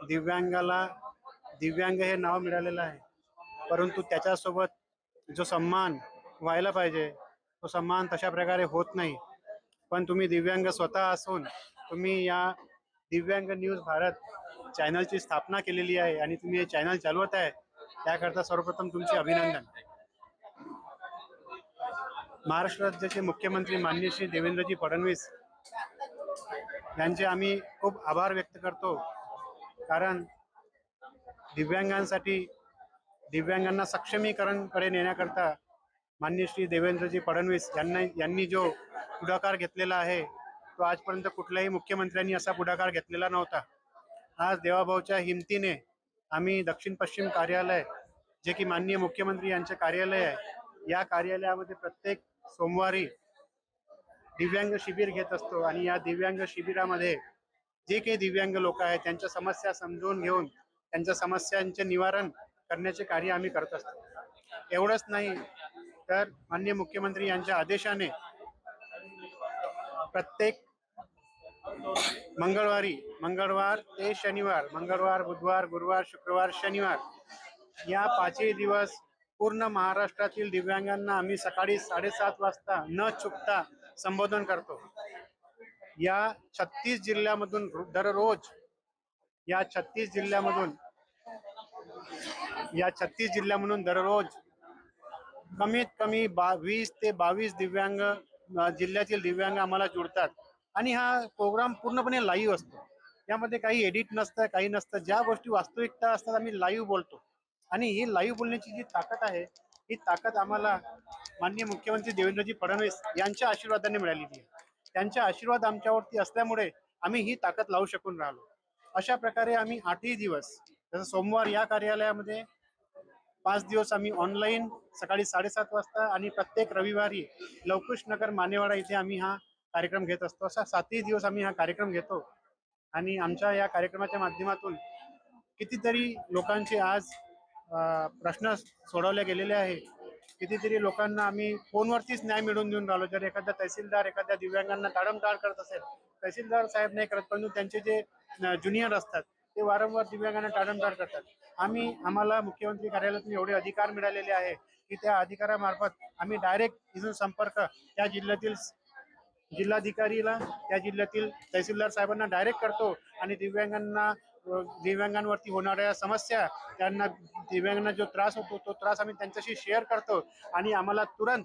Speaker 2: दिव्यांग हे नाव मिळालेलं आहे, परंतु त्याच्यासोबत जो सम्मान व्हायला पाहिजे तो सम्मान तशा प्रकारे होत नाही। पण तुम्ही दिव्यांग स्वतः असून तुम्ही या दिव्यांग न्यूज भारत चॅनलची स्थापना केलेली आहे आणि तुम्ही हे चॅनल चालवत आहे, त्याकरता सर्वप्रथम तुमचे अभिनंदन। महाराष्ट्र राज्याचे मुख्यमंत्री माननीय श्री देवेंद्रजी फडणवीस यांचे आम्ही खूप आभार व्यक्त करतो, कारण दिव्यांगांना सक्षमीकरणकडे नेण्याकरता माननीय श्री देवेंद्रजी फडणवीस यांनी जो पुढाकार घेतलेला आहे तो आजपर्यंत कुठल्याही मुख्यमंत्र्यांनी असा पुढाकार घेतलेला नव्हता। आज देवाभाऊच्या हिमतीने आम्ही दक्षिण पश्चिम कार्यालय, जे की माननीय मुख्यमंत्री यांचे कार्यालय आहे, या कार्यालयामध्ये प्रत्येक सोमवारी दिव्यांग शिबिर घेत असतो आणि या दिव्यांग शिबिरामध्ये जे काही दिव्यांग लोक आहेत त्यांच्या समस्या समजून घेऊन त्यांच्या समस्यांचे निवारण करण्याचे कार्य आम्ही करत असतो। एवढंच नाही तर माननीय मुख्यमंत्री यांच्या आदेशाने प्रत्येक मंगळवार ते शनिवार, मंगळवार, बुधवार, गुरुवार, शुक्रवार, शनिवार या 5 दिवस पूर्ण महाराष्ट्रातील दिव्यांगांना आम्ही सकाळी 7:30 वाजता न चुकता संबोधन करतो। या 36 जिल्ह्यामधून दररोज या 36 जिल्ह्यामधून दररोज कमीत कमी 20 ते 22 दिव्यांग जिल्ह्यातील दिव्यांग आम्हाला जुळतात आणि हा प्रोग्राम पूर्णपणे लाईव्ह असतो। यामध्ये काही एडिट नसतं, काही नसतं, ज्या गोष्टी वास्तविकता असतात आम्ही लाईव्ह बोलतो आणि ही लाईव्ह बोलण्याची जी ताकद आहे ही ताकद आम्हाला माननीय मुख्यमंत्री देवेंद्रजी फडणवीस यांच्या आशीर्वादाने मिळालेली आहे। त्यांचा आशीर्वाद आमच्यावरती असल्यामुळे आम्ही ही ताकद लावू शकून राहिलो। अशा प्रकारे आम्ही 8 दिवस, जसं सोमवार या कार्यालयामध्ये 5 दिवस आम्ही ऑनलाईन सकाळी 7:30 वाजता आणि प्रत्येक रविवारी लवकुश नगर मानेवाडा इथे आम्ही हा कार्यक्रम घेत असतो। असा 7 दिवस आम्ही हा कार्यक्रम घेतो आणि आमच्या या कार्यक्रमाच्या माध्यमातून कितीतरी लोकांचे आज प्रश्न सोडवले गेलेले आहे। कितीतरी लोकांना आम्ही फोनवरतीच न्याय मिळवून देऊन राहिलो। जर एखादा तहसीलदार एखाद्या दिव्यांगांना ताडमताड करत असेल तहसीलदार साहेब नाही करत, परंतु त्यांचे जे ज्युनियर असतात ते वारंवार दिव्यांगांना टाळमटाळ करतात. आम्हाला मुख्यमंत्री कार्यालयातून एवढे अधिकार मिळालेले आहे की त्या अधिकारामार्फत आम्ही डायरेक्ट इथून संपर्क त्या जिल्ह्यातील जिल्हाधिकारीला, त्या जिल्ह्यातील तहसीलदार साहेबांना डायरेक्ट करतो आणि दिव्यांगांवरती होणाऱ्या समस्या, त्यांना दिव्यांगांना जो त्रास होतो तो त्रास आम्ही त्यांच्याशी शेअर करतो आणि आम्हाला तुरंत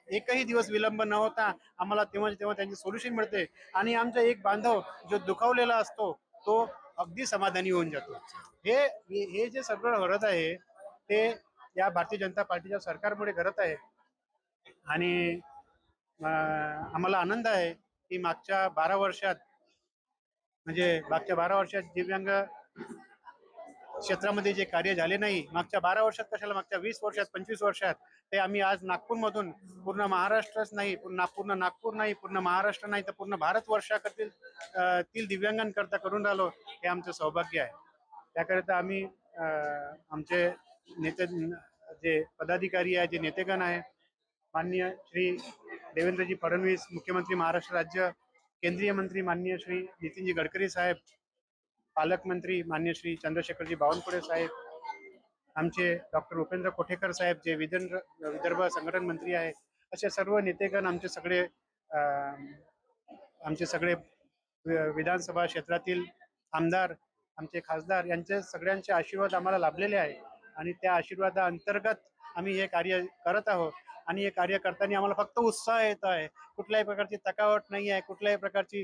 Speaker 2: एकही दिवस विलंब न होता आम्हाला तेव्हा त्यांचे सोल्युशन मिळते आणि आमचा एक बांधव जो दुखावलेला असतो तो अगदी समाधानी होऊन जातो. हे जे सगळं घडत आहे ते या भारतीय जनता पार्टीच्या सरकारमुळे घडत आहे आणि आम्हाला आनंद आहे की मागच्या 12 वर्षात दिव्यांग क्षेत्रामध्ये जे कार्य झाले नाही, मागच्या 12 वर्षात कशाला, मागच्या 20 वर्षात 25 वर्षात, ते आम्ही आज नागपूरमधून पूर्ण महाराष्ट्रच नाही, पूर्ण नागपूर नाही, पूर्ण महाराष्ट्र नाही तर पूर्ण भारतवर्षातील दिव्यांगांकरता करून राहिलो. हे आमचं सौभाग्य आहे. त्याकरिता आम्ही आमचे नेते, जे पदाधिकारी आहे, जे नेतेगण आहे, माननीय श्री देवेंद्रजी फडणवीस मुख्यमंत्री महाराष्ट्र राज्य, केंद्रीय मंत्री माननीय श्री नितीनजी गडकरी साहेब, पालकमंत्री माननीय श्री चंद्रशेखरजी बावनकुळे साहेब, आमचे डॉक्टर उपेंद्र कोठेकर साहेब जे विदर्भ संघटन मंत्री आहे, असे सर्व नेतेगण, आमचे सगळे विधानसभा क्षेत्रातील आमदार, आमचे खासदार यांचे सगळ्यांचे आशीर्वाद आम्हाला लाभलेले आहे आणि त्या आशीर्वादाअंतर्गत आम्ही हे कार्य करत आहोत. आणि हे कार्य करताना आम्हाला फक्त उत्साह येत आहे, कुठल्याही प्रकारची थकावट नाही आहे, कुठल्याही प्रकारची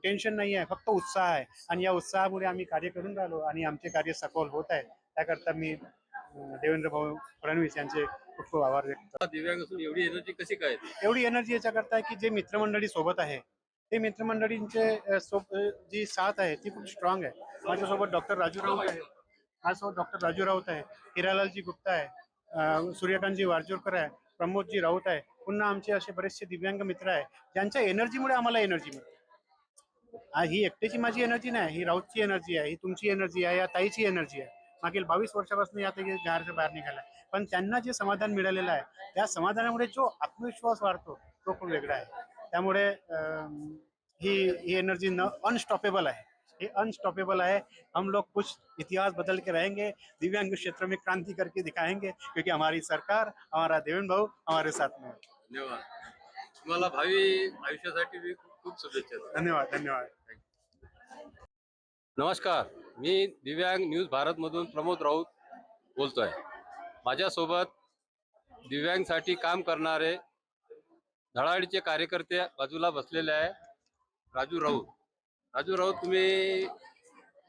Speaker 2: टेन्शन नाही आहे, फक्त उत्साह आहे आणि या उत्साहामुळे आम्ही कार्य करून राहिलो आणि आमचे कार्य सफल होत आहे. त्याकरता मी देवेंद्र भाऊ फडणवीस यांचे खूप खूप आभार व्यक्त करतो.
Speaker 9: दिव्यांग असून एवढी एनर्जी कशी काय?
Speaker 2: एवढी एनर्जी याच्याकरता आहे की जे मित्रमंडळी सोबत आहे, ते मित्रमंडळींचे जी साथ आहे ती खूप स्ट्रॉंग आहे. माझ्यासोबत डॉक्टर राजू राऊत आहे, हिरालालजी गुप्ता आहे, सूर्यकांतजी वारजोरकर आहे, प्रमोदजी राऊत आहे, पुन्हा आमचे असे बरेचसे दिव्यांग मित्र आहे ज्यांच्या एनर्जीमुळे आम्हाला एनर्जी मिळते. ही एकट्याची माझी एनर्जी नाही, ही राऊतची एनर्जी आहे, ही तुमची एनर्जी आहे, या ताईची एनर्जी आहे. मागील 22 वर्षापासून या ताई घराच्या बाहेर निघाला, पण त्यांना जे समाधान मिळालेलं आहे त्या समाधानामुळे जो आत्मविश्वास वाढतो तो खूप वेगळा आहे. त्यामुळे ही एनर्जी अनस्टॉपेबल है, ये अनस्टॉपेबल है. हम लोग कुछ इतिहास बदल के रहेंगे, दिव्यांग क्षेत्र में क्रांति करके दिखाएंगे, क्योंकि हमारी सरकार, हमारा देवेंद्र भाऊ हमारे साथ में.
Speaker 9: धन्यवाद. तुम्हाला भावी आयुष्यासाठी मी खूप शुभेच्छा.
Speaker 2: धन्यवाद. धन्यवाद.
Speaker 9: नमस्कार, मी दिव्यांग न्यूज भारतमधून प्रमोद राऊत बोलतोय. माझ्यासोबत दिव्यांगसाठी काम करणारे धडाडीचे कार्यकर्ते बाजूला बसलेले आहे. राजू राऊत, तुम्ही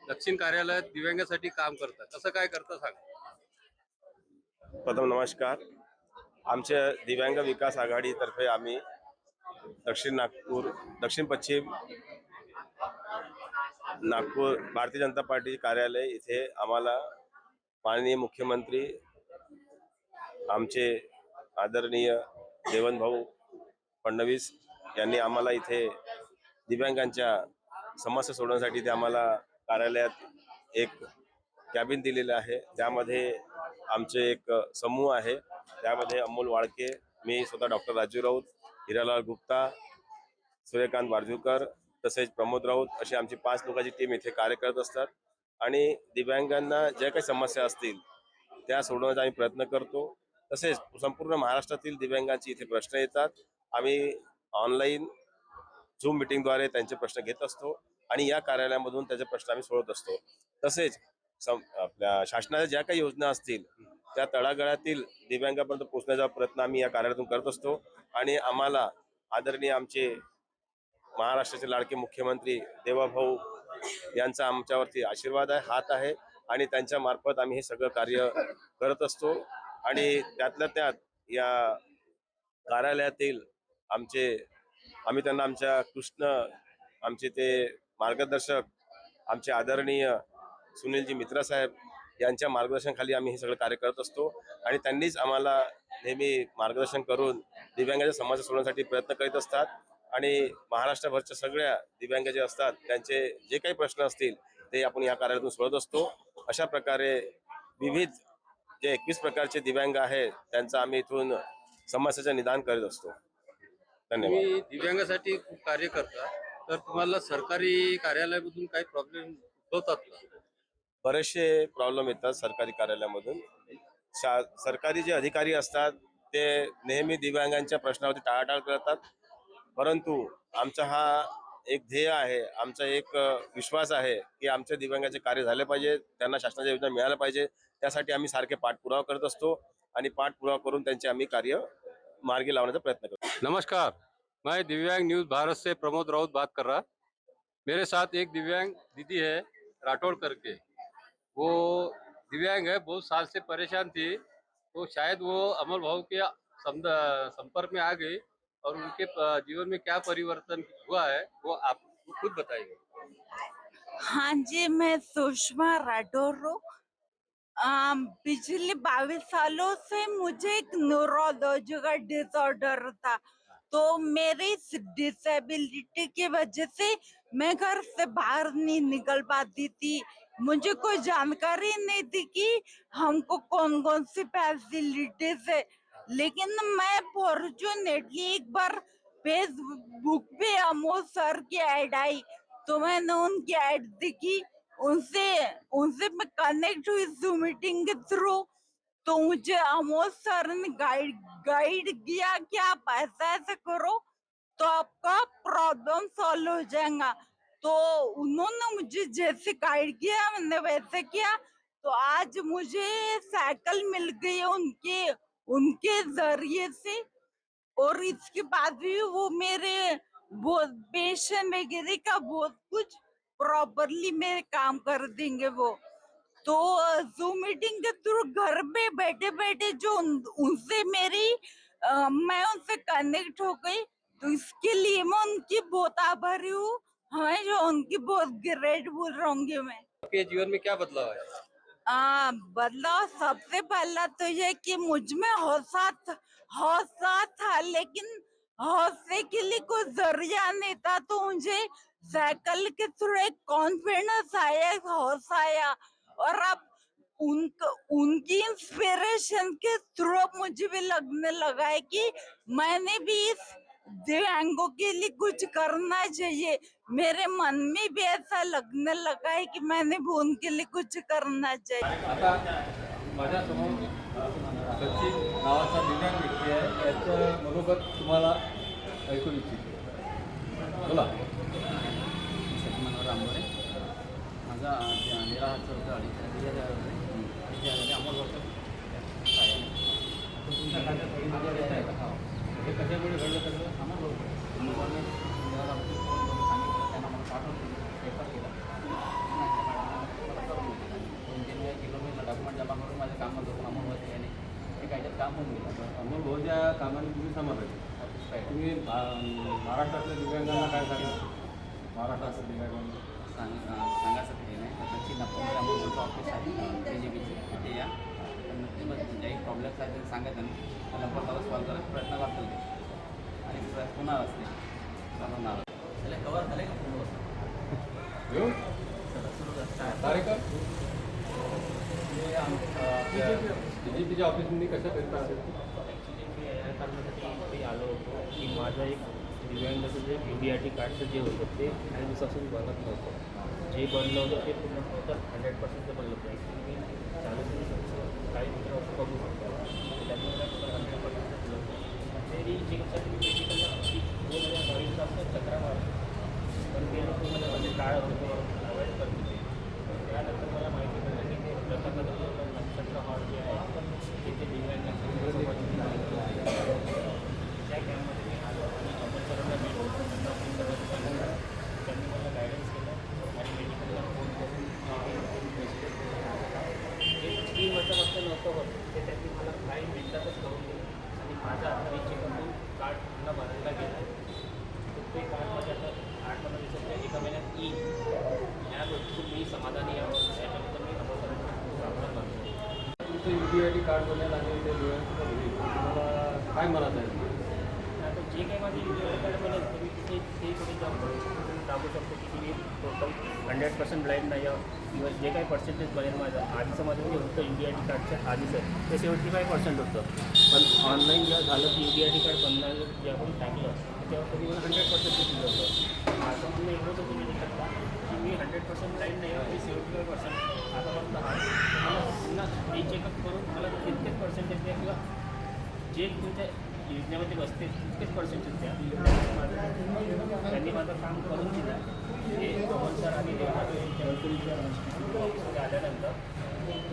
Speaker 9: दक्षिण कार्यालयात दिव्यांगासाठी काम करता, कसं काय करता सांगा.
Speaker 10: प्रथम नमस्कार. आमच्या दिव्यांग विकास आघाडीतर्फे आम्ही दक्षिण पश्चिम नागपूर भारतीय जनता पार्टी कार्यालय इथे आम्हाला माननीय मुख्यमंत्री आमचे आदरणीय देवेंद्र भाऊ फडणवीस यांनी आम्हाला इथे दिव्यांगांच्या समस्या सोडवण्यासाठी ते आम्हाला कार्यालयात एक कॅबिन दिलेलं आहे. त्यामध्ये आमचे एक समूह आहे, त्यामध्ये अमोल वाळके, मी स्वतः डॉक्टर राजू राऊत, हिरालाल गुप्ता, सूर्यकांत वारजूकर तसेच प्रमोद राऊत अशी आमची 5 लोकांची टीम इथे कार्य करत असतात आणि दिव्यांगांना ज्या काही समस्या असतील त्या सोडवण्याचा आम्ही प्रयत्न करतो. तसेच संपूर्ण महाराष्ट्रातील दिव्यांगांची इथे प्रश्न येतात. आम्ही ऑनलाईन झूम मीटिंगद्वारे त्यांचे प्रश्न घेत असतो आणि या कार्यालयामधून त्याचे प्रश्न आम्ही सोडवत असतो. तसेच आपल्या शासनाच्या ज्या काही योजना असतील त्या तळागाळातील दिव्यांगापर्यंत पोहोचण्याचा प्रयत्न आम्ही या कार्यालयातून करत असतो आणि आम्हाला आदरणीय आमचे महाराष्ट्राचे लाडके मुख्यमंत्री देवाभाऊ यांचा आमच्यावरती आशीर्वाद आहे, हात आहे आणि त्यांच्या मार्फत आम्ही हे सगळं कार्य करत असतो. आणि त्यातल्या त्यात या कार्यालयातील आम्ही त्यांना आमच्या आमचे ते मार्गदर्शक आमचे आदरणीय सुनीलजी मित्रा साहेब यांच्या मार्गदर्शनाखाली आम्ही हे सगळं कार्य करत असतो आणि त्यांनीच आम्हाला नेहमी मार्गदर्शन करून दिव्यांगाच्या समस्या सोडवण्यासाठी प्रयत्न करीत असतात आणि महाराष्ट्रभरच्या सगळ्या दिव्यांग जे असतात त्यांचे जे काही प्रश्न असतील ते आपण या कार्यालयातून सोडवत असतो. अशा प्रकारे विविध जे 21 प्रकारचे दिव्यांग आहेत त्यांचा आम्ही इथून समस्याचं निदान करीत असतो. धन्यवाद.
Speaker 9: तुम्ही दिव्यांगासाठी खूप कार्य करता, तर तुम्हाला सरकारी कार्यालयामधून काही प्रॉब्लेम उद्भवतात का?
Speaker 10: बरेचसे प्रॉब्लेम येतात सरकारी कार्यालयामधून. सरकारी जे अधिकारी असतात ते नेहमी दिव्यांगांच्या प्रश्नावरती टाळाटाळ करतात. परंतु आमचा हा एक ध्येय आहे, आमचा एक विश्वास आहे की आमच्या दिव्यांगाचे कार्य झाले पाहिजे, त्यांना शासनाच्या योजना मिळाल्या पाहिजे. त्यासाठी आम्ही सारखे पाठपुरावा करत असतो आणि पाठपुरावा करून त्यांचे आम्ही कार्य मार्गी लावण्याचा प्रयत्न करतो.
Speaker 9: नमस्कार, मैं दिव्यांग न्यूज़ भारत से प्रमोद राउत बात कर रहा। मेरे साथ एक दिव्यांग दीदी है राठौड़ करके। वो दिव्यांग है, बहुत साल से परेशान थी, तो शायद वो अमर भाव के संपर्क में आ गई और उनके जीवन में क्या परिवर्तन हुआ है वो आप खुद बताइए।
Speaker 11: हाँ जी, मैं सुषमा राठौर हूँ। पिछले 22 सालों से मुझे एक न्यूरोलॉजी का डिसऑर्डर था, तो मेरी इस डिसेबिलिटी की वजह से मैं घर से बाहर नहीं निकल पाती थी। मुझे कोई जानकारी नहीं थी कि हमको कौन कौन सी फैसिलिटीज है, लेकिन मैं फॉर्चुनेटली एक बार फेसबुक पे अमोद सर की ऐड आई, तो मैंने उनकी ऐड देखी, उनसे उनसे मैं कनेक्ट हुई जूम मीटिंग के थ्रू। तो मुझे अमोद सर ने गाइड किया कि आप ऐसा ऐसा करो तो आपका प्रॉब्लम सॉल्व हो जाएगा। तो उन्होंने मुझे जैसे गाइड किया मैंने वैसे किया, तो आज मुझे साइकिल मिल गई है उनके उनके जरिए से। और इसके बाद भी वो मेरे बहुत पेशेंट वगैरह का बहुत कुछ प्रॉपरली मेरे काम कर देंगे वो। तो जूम मीटिंग के थ्रू घर पे बैठे बैठे जो उनसे मैं उनसे कनेक्ट हो गई, तो इसके लिए मैं उनकी बहुत आभारी हूँ। हमेशा उनकी बहुत ग्रेटफुल रहूंगी मैं।
Speaker 9: आपके जीवन में क्या बदलाव है?
Speaker 11: बदलाव सबसे पहला तो ये कि मुझ में हौसला था, लेकिन हौसले के लिए कोई जरिया नहीं था, तो मुझे साइकिल के थ्रू एक कॉन्फिडेंस आया, एक हौसला आया। और अब उनकी इंस्पिरेशन के थ्रू मुझे भी लगने लगा है कि मैंने भी इस दिव्यांगों के लिए कुछ करना चाहिए। मेरे मन में भी ऐसा लगने लगा है कि मैंने भी उनके लिए कुछ करना चाहिए।
Speaker 9: आता माझ्यासमोर सचिन नावाचा दिव्यांग व्यक्ती आहे, त्याचं मनोगत तुम्हाला ऐकू इच्छितो. बोला.
Speaker 12: सचिन मनोहर आंबोरे. माझा निराहार चौथा अमोल होतं काय तुमच्या खात्यात थोडी मजा येत आहे का? हे कशामुळे घडलं सगळं अमोल अमोलने फोन करून सांगितलं, त्यांना मला पाठवून पेपर केला. मला करून दिलं. 2-3 वेळा केलं, मी डॉक्युमेंट जमा करून माझ्या कामात होतं अमोल होते याने ते काहीतरी काम होऊन गेलं.
Speaker 9: अमोल भाऊच्या कामाने तुम्ही समाधानी? तुम्ही महाराष्ट्रातल्या दिव्यांगांना काय सांगा? महाराष्ट्रातल्या दिव्यांगांना
Speaker 12: सांगायचं हे नाही, तर त्याची नागपूरमध्ये अमोल भाऊचं ऑफिस आहे KGBचे, तिथे या. तर नक्की मग ज्याही प्रॉब्लेम्स आहेत ते सांगायचं नाही, तर लवकर सॉल्व्ह करायचा प्रयत्न करतील ते, आणि प्रयत्न होणार असते चालवणार. त्याला कवर झाले का पूर्ण
Speaker 9: कार्यक्रम BJPच्या ऑफिसमध्ये कशा करता असेल?
Speaker 13: ॲक्च्युली मी या कारणासाठी आलो होतो की माझं एक दिव्यांगाचं जे UDRT कार्डचं जे होतं ते काही दिवसापासून बनत नव्हतं. जे बनलं होतं ते पूर्ण होतं 100% बनलं होतं. ॲक्च्युली मी चालू करू शकतो, काही मित्र असं बघू शकतो, त्याच्यामुळे 100% बनलं होतं. तरी चिकित्सा मेडिकलला अगदी 2022 असं चक्रा मारलं, पण ते लोक म्हणजे टाळत होतो, अवॉइड करत होते. त्यानंतर मला माहिती पडलं की ते प्रथमतः नक्षत्र हॉल जे आहे तिथे दिव्यांगांसाठी त्या कॅम्पमध्ये मी आलो आणि अमोल सरांना भेटलो. त्यांनी मला गायडन्स केलं आणि मेडिकलला फोन करून ते 3 वर्षापासून नव्हतं होत, ते त्यांनी मला काही मिनिटातच करून दिलं आणि माझा आता चेकअप होऊन कार्ड पुन्हा भरायला गेलं. ते कार्ड माझ्या आता 8-15 दिवसाच्या एका महिन्यात येईल. या गोष्टी मी समाधानी आहोत, त्याच्याबद्दल मी अमोल सरांना खूप आभार मानतो.
Speaker 9: तुमचं UDRT कार्ड बनवायला लागले ते दिव्यांगाचं तुम्हाला काय म्हणत आहे?
Speaker 13: आता जे काही माझे कार्ड मिळेल तर मी तिथे कुठे जॉब करू शकतो, तुम्ही टाकू शकतो की तुम्ही टोटल 100% ब्लाइंड नाही आहे किंवा जे काही पर्सेंटेज बनेल माझं आधीचं माझं जे होतं UDIT कार्डच्या आधीचं ते 75% होतं. पण ऑनलाईन जेव्हा झालं की UDIT कार्ड बनवायला जेव्हा आपण टाकलं तेव्हा कधी मला 100% दिलं होतं. माझं म्हणणं एवढंच होतं मी शकता की मी 100% ब्लाइंड नाही आहे, मी 75% आतापर्यंत आहे. मला पुन्हा रीचेकअप करून मला तितकेच पर्सेंटेज द्या किंवा जे तुमच्या योजनेमध्ये बसते तितकेच पर्सेंटेज द्या. त्यांनी माझं काम करून दिलं. हे पवन सर आणि ऑफिसमध्ये आल्यानंतर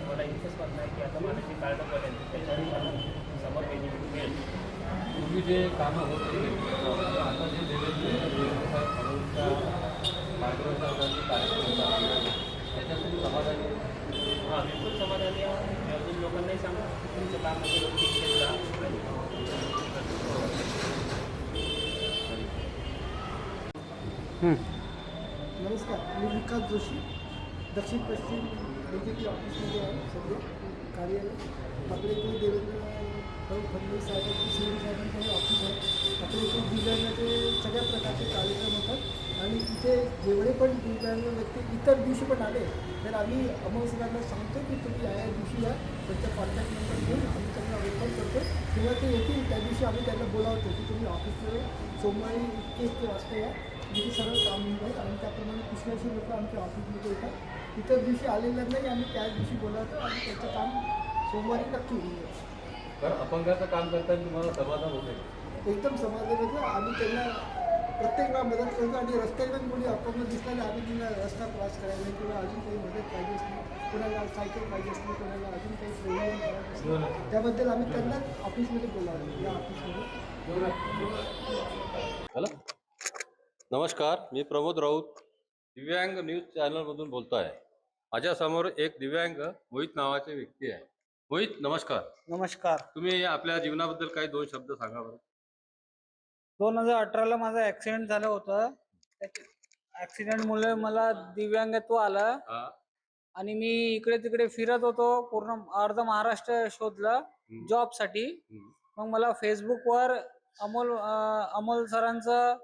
Speaker 13: मला इतकंच म्हणणं आहे की आता मला जे कार्ड बनेल त्याच्यावर मला समोर बेनिफिट मिळेल.
Speaker 9: पूर्वी जे कामं होत होते आता जे देवेंद्र फडणवीसच्या मार्गदर्शनाखाली कार्यक्रम त्याच्यातून समाधानी
Speaker 13: हां, बिलकुल समाधानी आहे. मी अजून लोकांनाही सांगू तुमचं काम असेल
Speaker 14: नमस्कार, मी विकास जोशी, दक्षिण पश्चिम BJP ऑफिसमध्ये आहे सध्या कार्यरत. आपल्या इथे देवेंद्र फडणवीस साहेबांची CM साहेबांचं हे ऑफिस आहे. आपल्या इथे दिव्यांगाचे सगळ्या प्रकारचे कार्यक्रम होतात आणि इथे जेवढे पण दिव्यांग व्यक्ती इतर दिवशी पण आले तर आम्ही अमोल सरांना सांगतो की तुम्ही या दिवशी या, त्यांचा कॉन्टॅक्ट नंबर घेऊन आम्ही त्यांना वेलकम करतो किंवा ते येतील त्या दिवशी आम्ही त्यांना बोलावतो की तुम्ही ऑफिसमध्ये सोमवारी इतके वाजता या, जिथे सर्व काम मिळेल आणि त्याप्रमाणे पुष्कळशी लोक आमच्या ऑफिसमध्ये येतात. इतर दिवशी आलेल्यांनाही आम्ही त्याच दिवशी बोलावतो आणि त्याचं काम सोमवारी नक्की होईल.
Speaker 9: तर अपंगाचं काम करताना तुम्हाला समाधान होते?
Speaker 14: एकदम समाधान होतं. आम्ही त्यांना प्रत्येक वेळा मदत करतो आणि रस्त्यावर कोणी अपंग दिसल्याने आम्ही त्यांना रस्ता क्रॉस करायला किंवा अजून काही मदत पाहिजे असली, कोणाला सायकल पाहिजे असली, कोणाला अजून काही प्रॉब्लेम करायचं असलं त्याबद्दल आम्ही त्यांना ऑफिसमध्ये बोलावलं. या ऑफिसमध्ये
Speaker 9: हॅलो, नमस्कार, मी प्रमोद राऊत दिव्यांग न्यूज चॅनलमधून बोलतो आहे. माझ्यासमोर एक दिव्यांग मोहित नावाचे व्यक्ती आहे. मोहित, नमस्कार.
Speaker 15: नमस्कार.
Speaker 9: तुम्ही आपल्या जीवनाबद्दल काही 2 शब्द सांगा बरं.
Speaker 15: 2018ला माझा ॲक्सिडेंट झालं होतं. ॲक्सिडेंटमुळे मला दिव्यांगत्व आलं आणि मी इकडे तिकडे फिरत होतो. पूर्ण अर्ध महाराष्ट्र शोधलं जॉबसाठी. मग मला फेसबुकवर अमोल सरांचं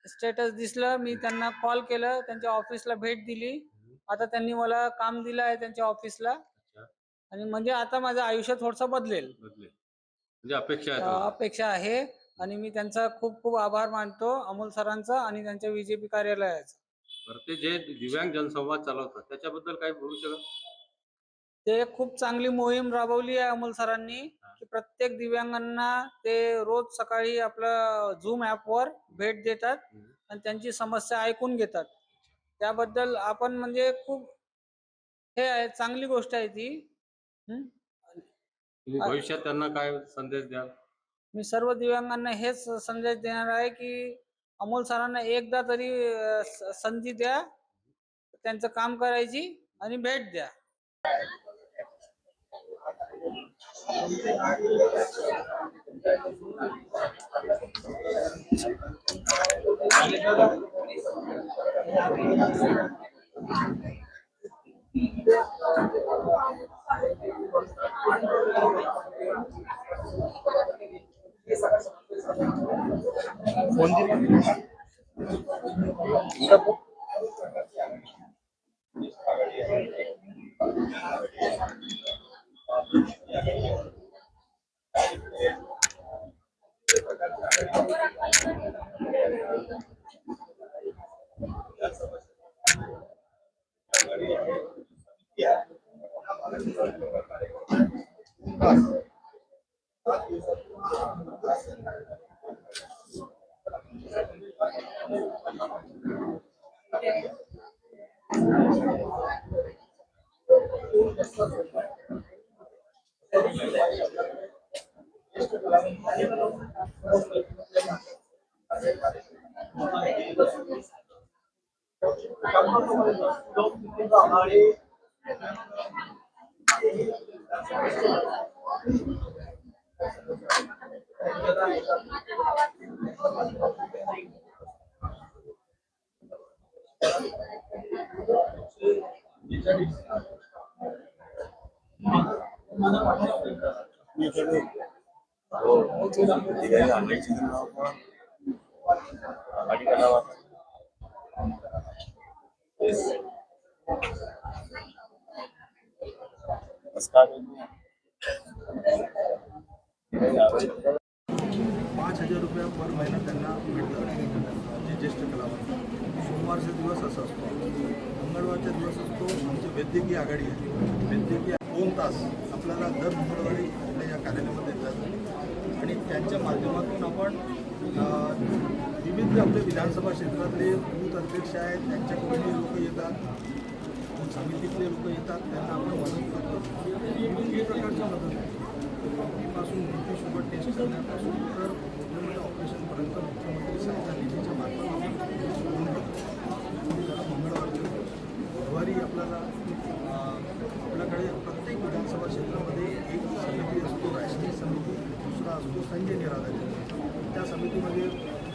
Speaker 15: स्टेटस दिसलं. मी त्यांना कॉल केलं, त्यांच्या ऑफिसला भेट दिली. आता त्यांनी मला काम दिलं आहे त्यांच्या ऑफिसला आणि म्हणजे आता माझं आयुष्य थोडंसं बदलेल
Speaker 9: म्हणजे
Speaker 15: अपेक्षा आहे आणि मी त्यांचा खूप खूप आभार मानतो अमोल सरांचा आणि त्यांच्या BJP कार्यालयाचा.
Speaker 9: बरं, ते जे दिव्यांग जनसंवाद चालवतात त्याच्याबद्दल काही बोलू शकाल?
Speaker 15: ते खूप चांगली मोहीम राबवली आहे अमोल सरांनी की प्रत्येक दिव्यांगांना ते रोज सकाळी आपलं Zoom ॲपवर भेट देतात आणि त्यांची समस्या ऐकून घेतात. त्याबद्दल आपण म्हणजे खूप हे आहे, चांगली गोष्ट आहे ती.
Speaker 9: तुम्ही भविष्यात त्यांना काय संदेश द्याल?
Speaker 15: मी सर्व दिव्यांगांना हेच संदेश देणार आहे की अमोल सरांना एकदा तरी संधी द्या, त्यांचं काम करायची आणि भेट द्या.
Speaker 10: गाड़ी का नाम आता है उसका
Speaker 16: 5,000 रुपये पर महिना त्यांना मिळतात जे ज्येष्ठ कलावंत. सोमवारचा दिवस असा असतो, मंगळवारचा दिवस असतो आमची वैद्यकीय आघाडी आहे. वैद्यकीय 2 तास आपल्याला दर मंगळवारी आपल्या या कार्यालयामध्ये येतात आणि त्यांच्या माध्यमातून आपण विविध आपले विधानसभा क्षेत्रातले बूथ अध्यक्ष आहेत, त्यांच्याकडून लोक येतात, बूथ समितीतले लोक येतात, त्यांना आपण मदत करतो. विविध प्रकारच्या मदत आहे, पासून BP शुगर टेस्ट करण्यापासून तर मोठ्या ऑपरेशनपर्यंत मुख्यमंत्री सहायता निधीच्या मार्फत मंगळवारच्या बुधवारी आपल्याकडे प्रत्येक विधानसभा क्षेत्रामध्ये एक समिती असतो, राष्ट्रीय समिती, दुसरा असतो संजय निराधारी. त्या समितीमध्ये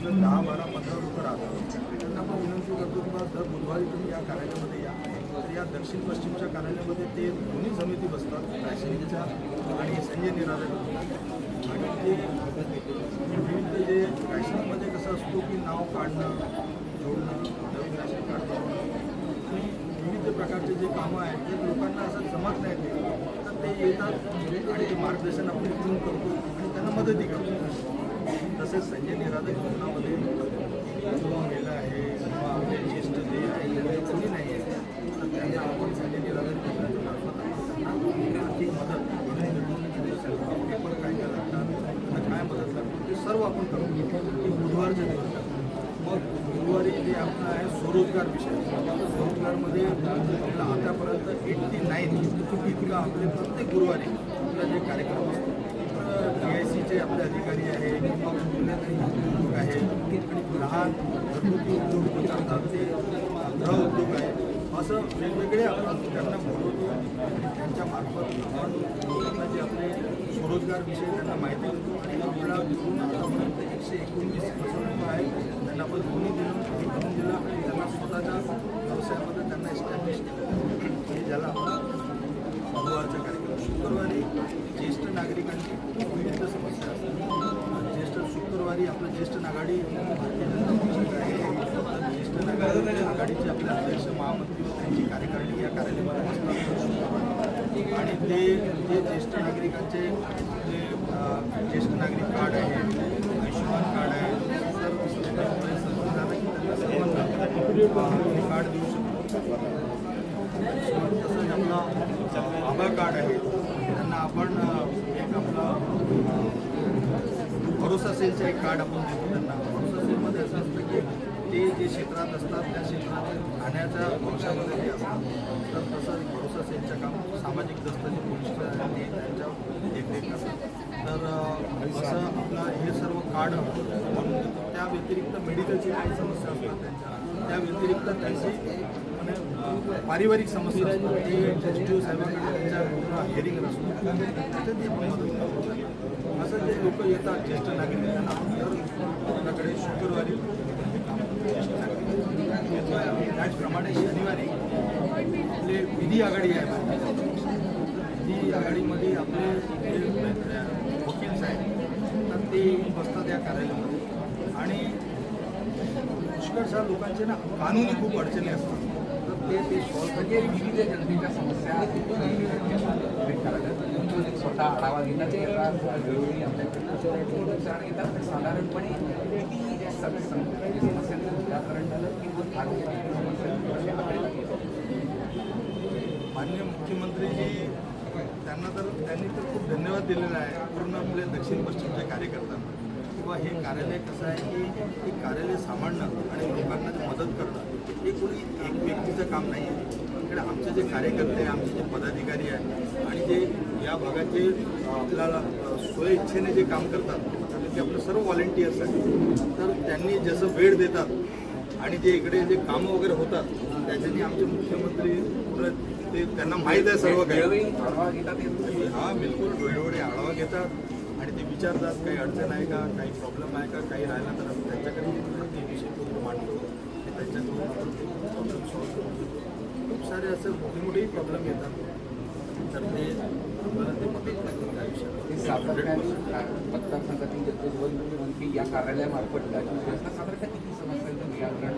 Speaker 16: 10, 12, 15 लोक राहतात. त्यांना आपण विनंती करतो की दर बुधवारी तुम्ही या कार्यालयामध्ये या. तर या दक्षिण पश्चिमच्या कार्यालयामध्ये ते दोन्ही समिती बसतात, राष्ट्रीयच्या आणि संजय निराधारी. आणि ते विविध जे राशनमध्ये कसं असतो की नाव काढणं, जोडणं, नवीन राशन कार्ड आणि विविध प्रकारचे जे कामं आहेत ते लोकांना असं जमत नाही तर ते येतात आणि ते मार्गदर्शन आपण इकडून करतो आणि त्यांना मदतही करतो. तसेच संजय निराधारी भवनामध्ये गेला आहे किंवा आपले ज्येष्ठ जे आहे कोणी नाही आहे तर त्यांना आपण संजय निराधारी भवनाच्या मार्फत त्यांना आर्थिक मदत पेपर काय काय लागतात, त्यांना काय मदत लागतो ते सर्व आपण करू. ते बुधवारच्या दिवस मग गुरुवारी जे आपलं आहे स्वरोजगार विषय. स्वरोजगारमध्ये आपलं आतापर्यंत 89 इतकं आपले प्रत्येक गुरुवारी आपला जे कार्यक्रम असतो DICचे आपले अधिकारी आहे किंवा उद्योग आहे आणि लहान घरगुती उद्योग चालतात ते गृह उद्योग आहे, असं वेगवेगळे आपण त्यांना बोलवतो आणि त्यांच्या मार्फत आपण लोकांना जे आपले स्वरोजगार विषयी त्यांना माहिती देतो आणि आपल्याला घेऊन आतापर्यंत 119 फसवणूक आहे त्यांना आपण दोन्ही करून दिलं आणि त्यांना स्वतःच्या व्यवसायामध्ये त्यांना एस्टॅब्लिश केलं हे ज्याला आपण बुधवारचा कार्यक्रम. शुक्रवारी ज्येष्ठ नागरिकांची विविध समस्या असतात. शुक्रवारी आपलं ज्येष्ठ आघाडी भारतीय जनता पक्ष आहे, ज्येष्ठ नागरिक आघाडीचे आपले अध्यक्ष महामंत्री व त्यांची कार्यकारिणी या कार्यालयामध्ये असतात आणि ते जे ज्येष्ठ नागरिकांचे जे ज्येष्ठ नागरिक कार्ड आहे, आयुष्यमान कार्ड आहे, सर्व झालं की त्यांना सर्वांना कार्ड देऊ शकतो. तसंच आपला आभा कार्ड आहे त्यांना आपण एक आपला भरोसा सेलचं एक कार्ड आपण देतो त्यांना. भरोसा सेलमध्ये असं असतं की ते जे क्षेत्रात असतात त्या क्षेत्रात राहण्याच्या भविष्यामध्ये जे असतात तर तसं भरोसा सेलचं काम सामाजिक दस्ताचे पोलीस ते त्यांच्या देखरेख करतात. तर असं आपलं हे सर्व कार्ड बनवून देतो. त्या व्यतिरिक्त मेडिकलची काही समस्या असतात त्यांच्या, त्या व्यतिरिक्त त्यांची पारिवारिक समस्या असतात ते जस्टिस साहेबांकडे त्यांच्या हिअरिंग असतो त्याच्यात ती आपण मदत करतो. असं जे लोक येतात ज्येष्ठ नागरिक त्यांना आपल्याकडे शुक्रवारी ज्येष्ठ नागरिक. त्याचप्रमाणे शनिवारी आपले विधी आघाडी आहे. विधी आघाडीमध्ये आपले जे वकील साहेब तर ते बसतात या कार्यालयामध्ये आणि पुष्कळशा लोकांचे ना कानूनी खूप अडचणी असतात तर ते सॉल्व म्हणजे विविध जनतेच्या समस्या
Speaker 12: स्वतः आढावा घेतात वेळोवेळी आपल्याकडे घेतात. साधारणपणे किती समस्यांचं निराकरण झालं किंवा
Speaker 16: माननीय मुख्यमंत्रीजी त्यांनी तर खूप धन्यवाद दिलेला आहे पूर्ण आपले दक्षिण पश्चिमच्या कार्यकर्त्यांना. किंवा हे कार्यालय कसं आहे की हे कार्यालय सांभाळणं आणि लोकांना जे मदत करणं हे कोणी एक व्यक्तीचं काम नाही आहे. इकडे आमचे जे कार्यकर्ते आमचे जे पदाधिकारी आहेत आणि जे या भागात जे आपल्याला स्वइच्छेने जे काम करतात ते आपलं सर्व व्हॉलेंटियर्स आहेत. तर त्यांनी जसं वेळ देतात आणि जे इकडे जे कामं वगैरे होतात त्याच्यानी आमचे मुख्यमंत्री ते त्यांना माहीत आहे सर्व काही. हां बिलकुल वेळोवेळी आढावा घेतात आणि ते विचारतात काही अडचण आहे का, काही प्रॉब्लेम आहे का, काही राहिला तर आम्ही त्यांच्याकडे ते विषय करून मांडतो आणि त्यांच्याकडून आपण ते प्रॉब्लेम सॉल्व्ह करून देतो. खूप सारे असे मोठे मोठेही प्रॉब्लेम येतात तर ते आपल्याला ते मदत करतात आयुष्यात.
Speaker 12: सातत्याने मतदारसंघातील जनतेसोबत मंत्री या कार्यालयामार्फत राज्यात साधारणतः किती समस्यांचं निराकरण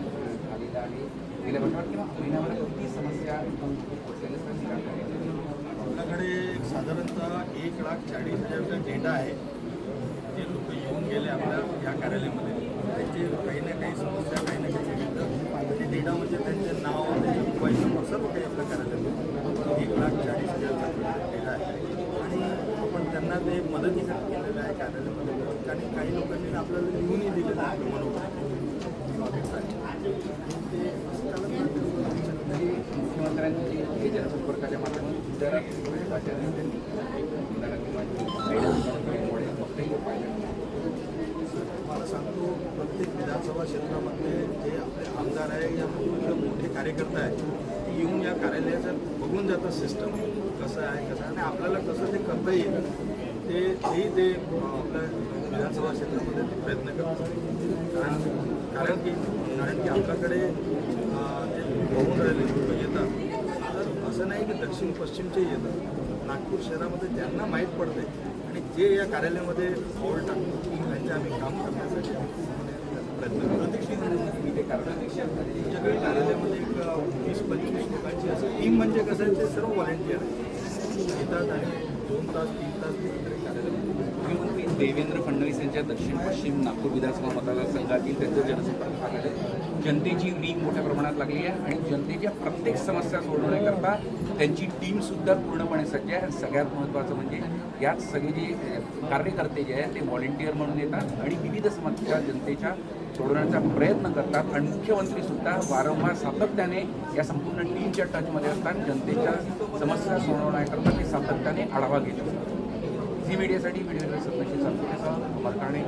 Speaker 12: झालेलं आहे गेल्या वर्षात किंवा महिन्याभरात किती समस्या पोहोचलेल्या
Speaker 16: आपल्याकडे साधारणतः 1,40,000चा डेटा आहे. जे लोक येऊन गेले आपल्या या कार्यालयामध्ये त्यांची काही ना काही समस्या काही ना काही विविध ते डेटा म्हणजे त्यांचे नाव त्यांचे मोबाईल नंबर सर्व काही आपल्या कार्यालयामध्ये 1,40,000चा डेटा आहे. आणि आपण त्यांना ते मदतीसाठी केलेलं आहे कार्यालयामध्ये. आणि काही लोकांनी आपल्याला लिहूनही दिलेलं आहे
Speaker 12: मुख्यमंत्र्यांची जनसंपर्काच्या माध्यमातून
Speaker 16: मला सांगतो प्रत्येक विधानसभा क्षेत्रामध्ये जे आपले आमदार आहे या मोठे कार्यकर्ते आहेत ते येऊन या कार्यालयाचं बघून जातात सिस्टम कसं आहे आणि आपल्याला कसं ते करता येईल तेही ते आपल्या विधानसभा क्षेत्रामध्ये ते प्रयत्न करतात. कारण की आपल्याकडे जे बघून राहिले लोक येतात तर असं नाही की दक्षिण पश्चिमचे येतात. नागपूर शहरामध्ये ज्यांना माहीत पडते आणि जे या कार्यालयामध्ये पाऊल टाकतात त्यांचे आम्ही काम करण्यासाठी प्रयत्न करतो. तुमच्याकडे कार्यालयामध्ये एक 20-25 लोकांची असं टीम म्हणजे कसं आहे ते सर्व व्हॉलेंटियर येतात आणि 2 तास 3 तास कार्यालयामध्ये.
Speaker 12: मुख्यमंत्री देवेंद्र फडणवीस यांच्या दक्षिण पश्चिम नागपूर विधानसभा मतदारसंघातील त्यांचं जनसंपर्क कार्यालय जनतेची रीग मोठ्या प्रमाणात लागली आहे आणि जनतेच्या प्रत्येक समस्या सोडवण्याकरता त्यांची टीमसुद्धा पूर्णपणे सज्ज आहे. सगळ्यात महत्त्वाचं म्हणजे यात सगळे जे कार्यकर्ते जे आहेत ते व्हॉलेंटियर म्हणून येतात आणि विविध समस्या जनतेच्या सोडवण्याचा प्रयत्न करतात. आणि मुख्यमंत्रीसुद्धा वारंवार सातत्याने या संपूर्ण टीमच्या टचमध्ये असतात. जनतेच्या समस्या सोडवण्याकरता ते सातत्याने आढावा घेत असतात. झी मीडियासाठी व्हिडिओ सत्ताशी चालतो अमर काणे.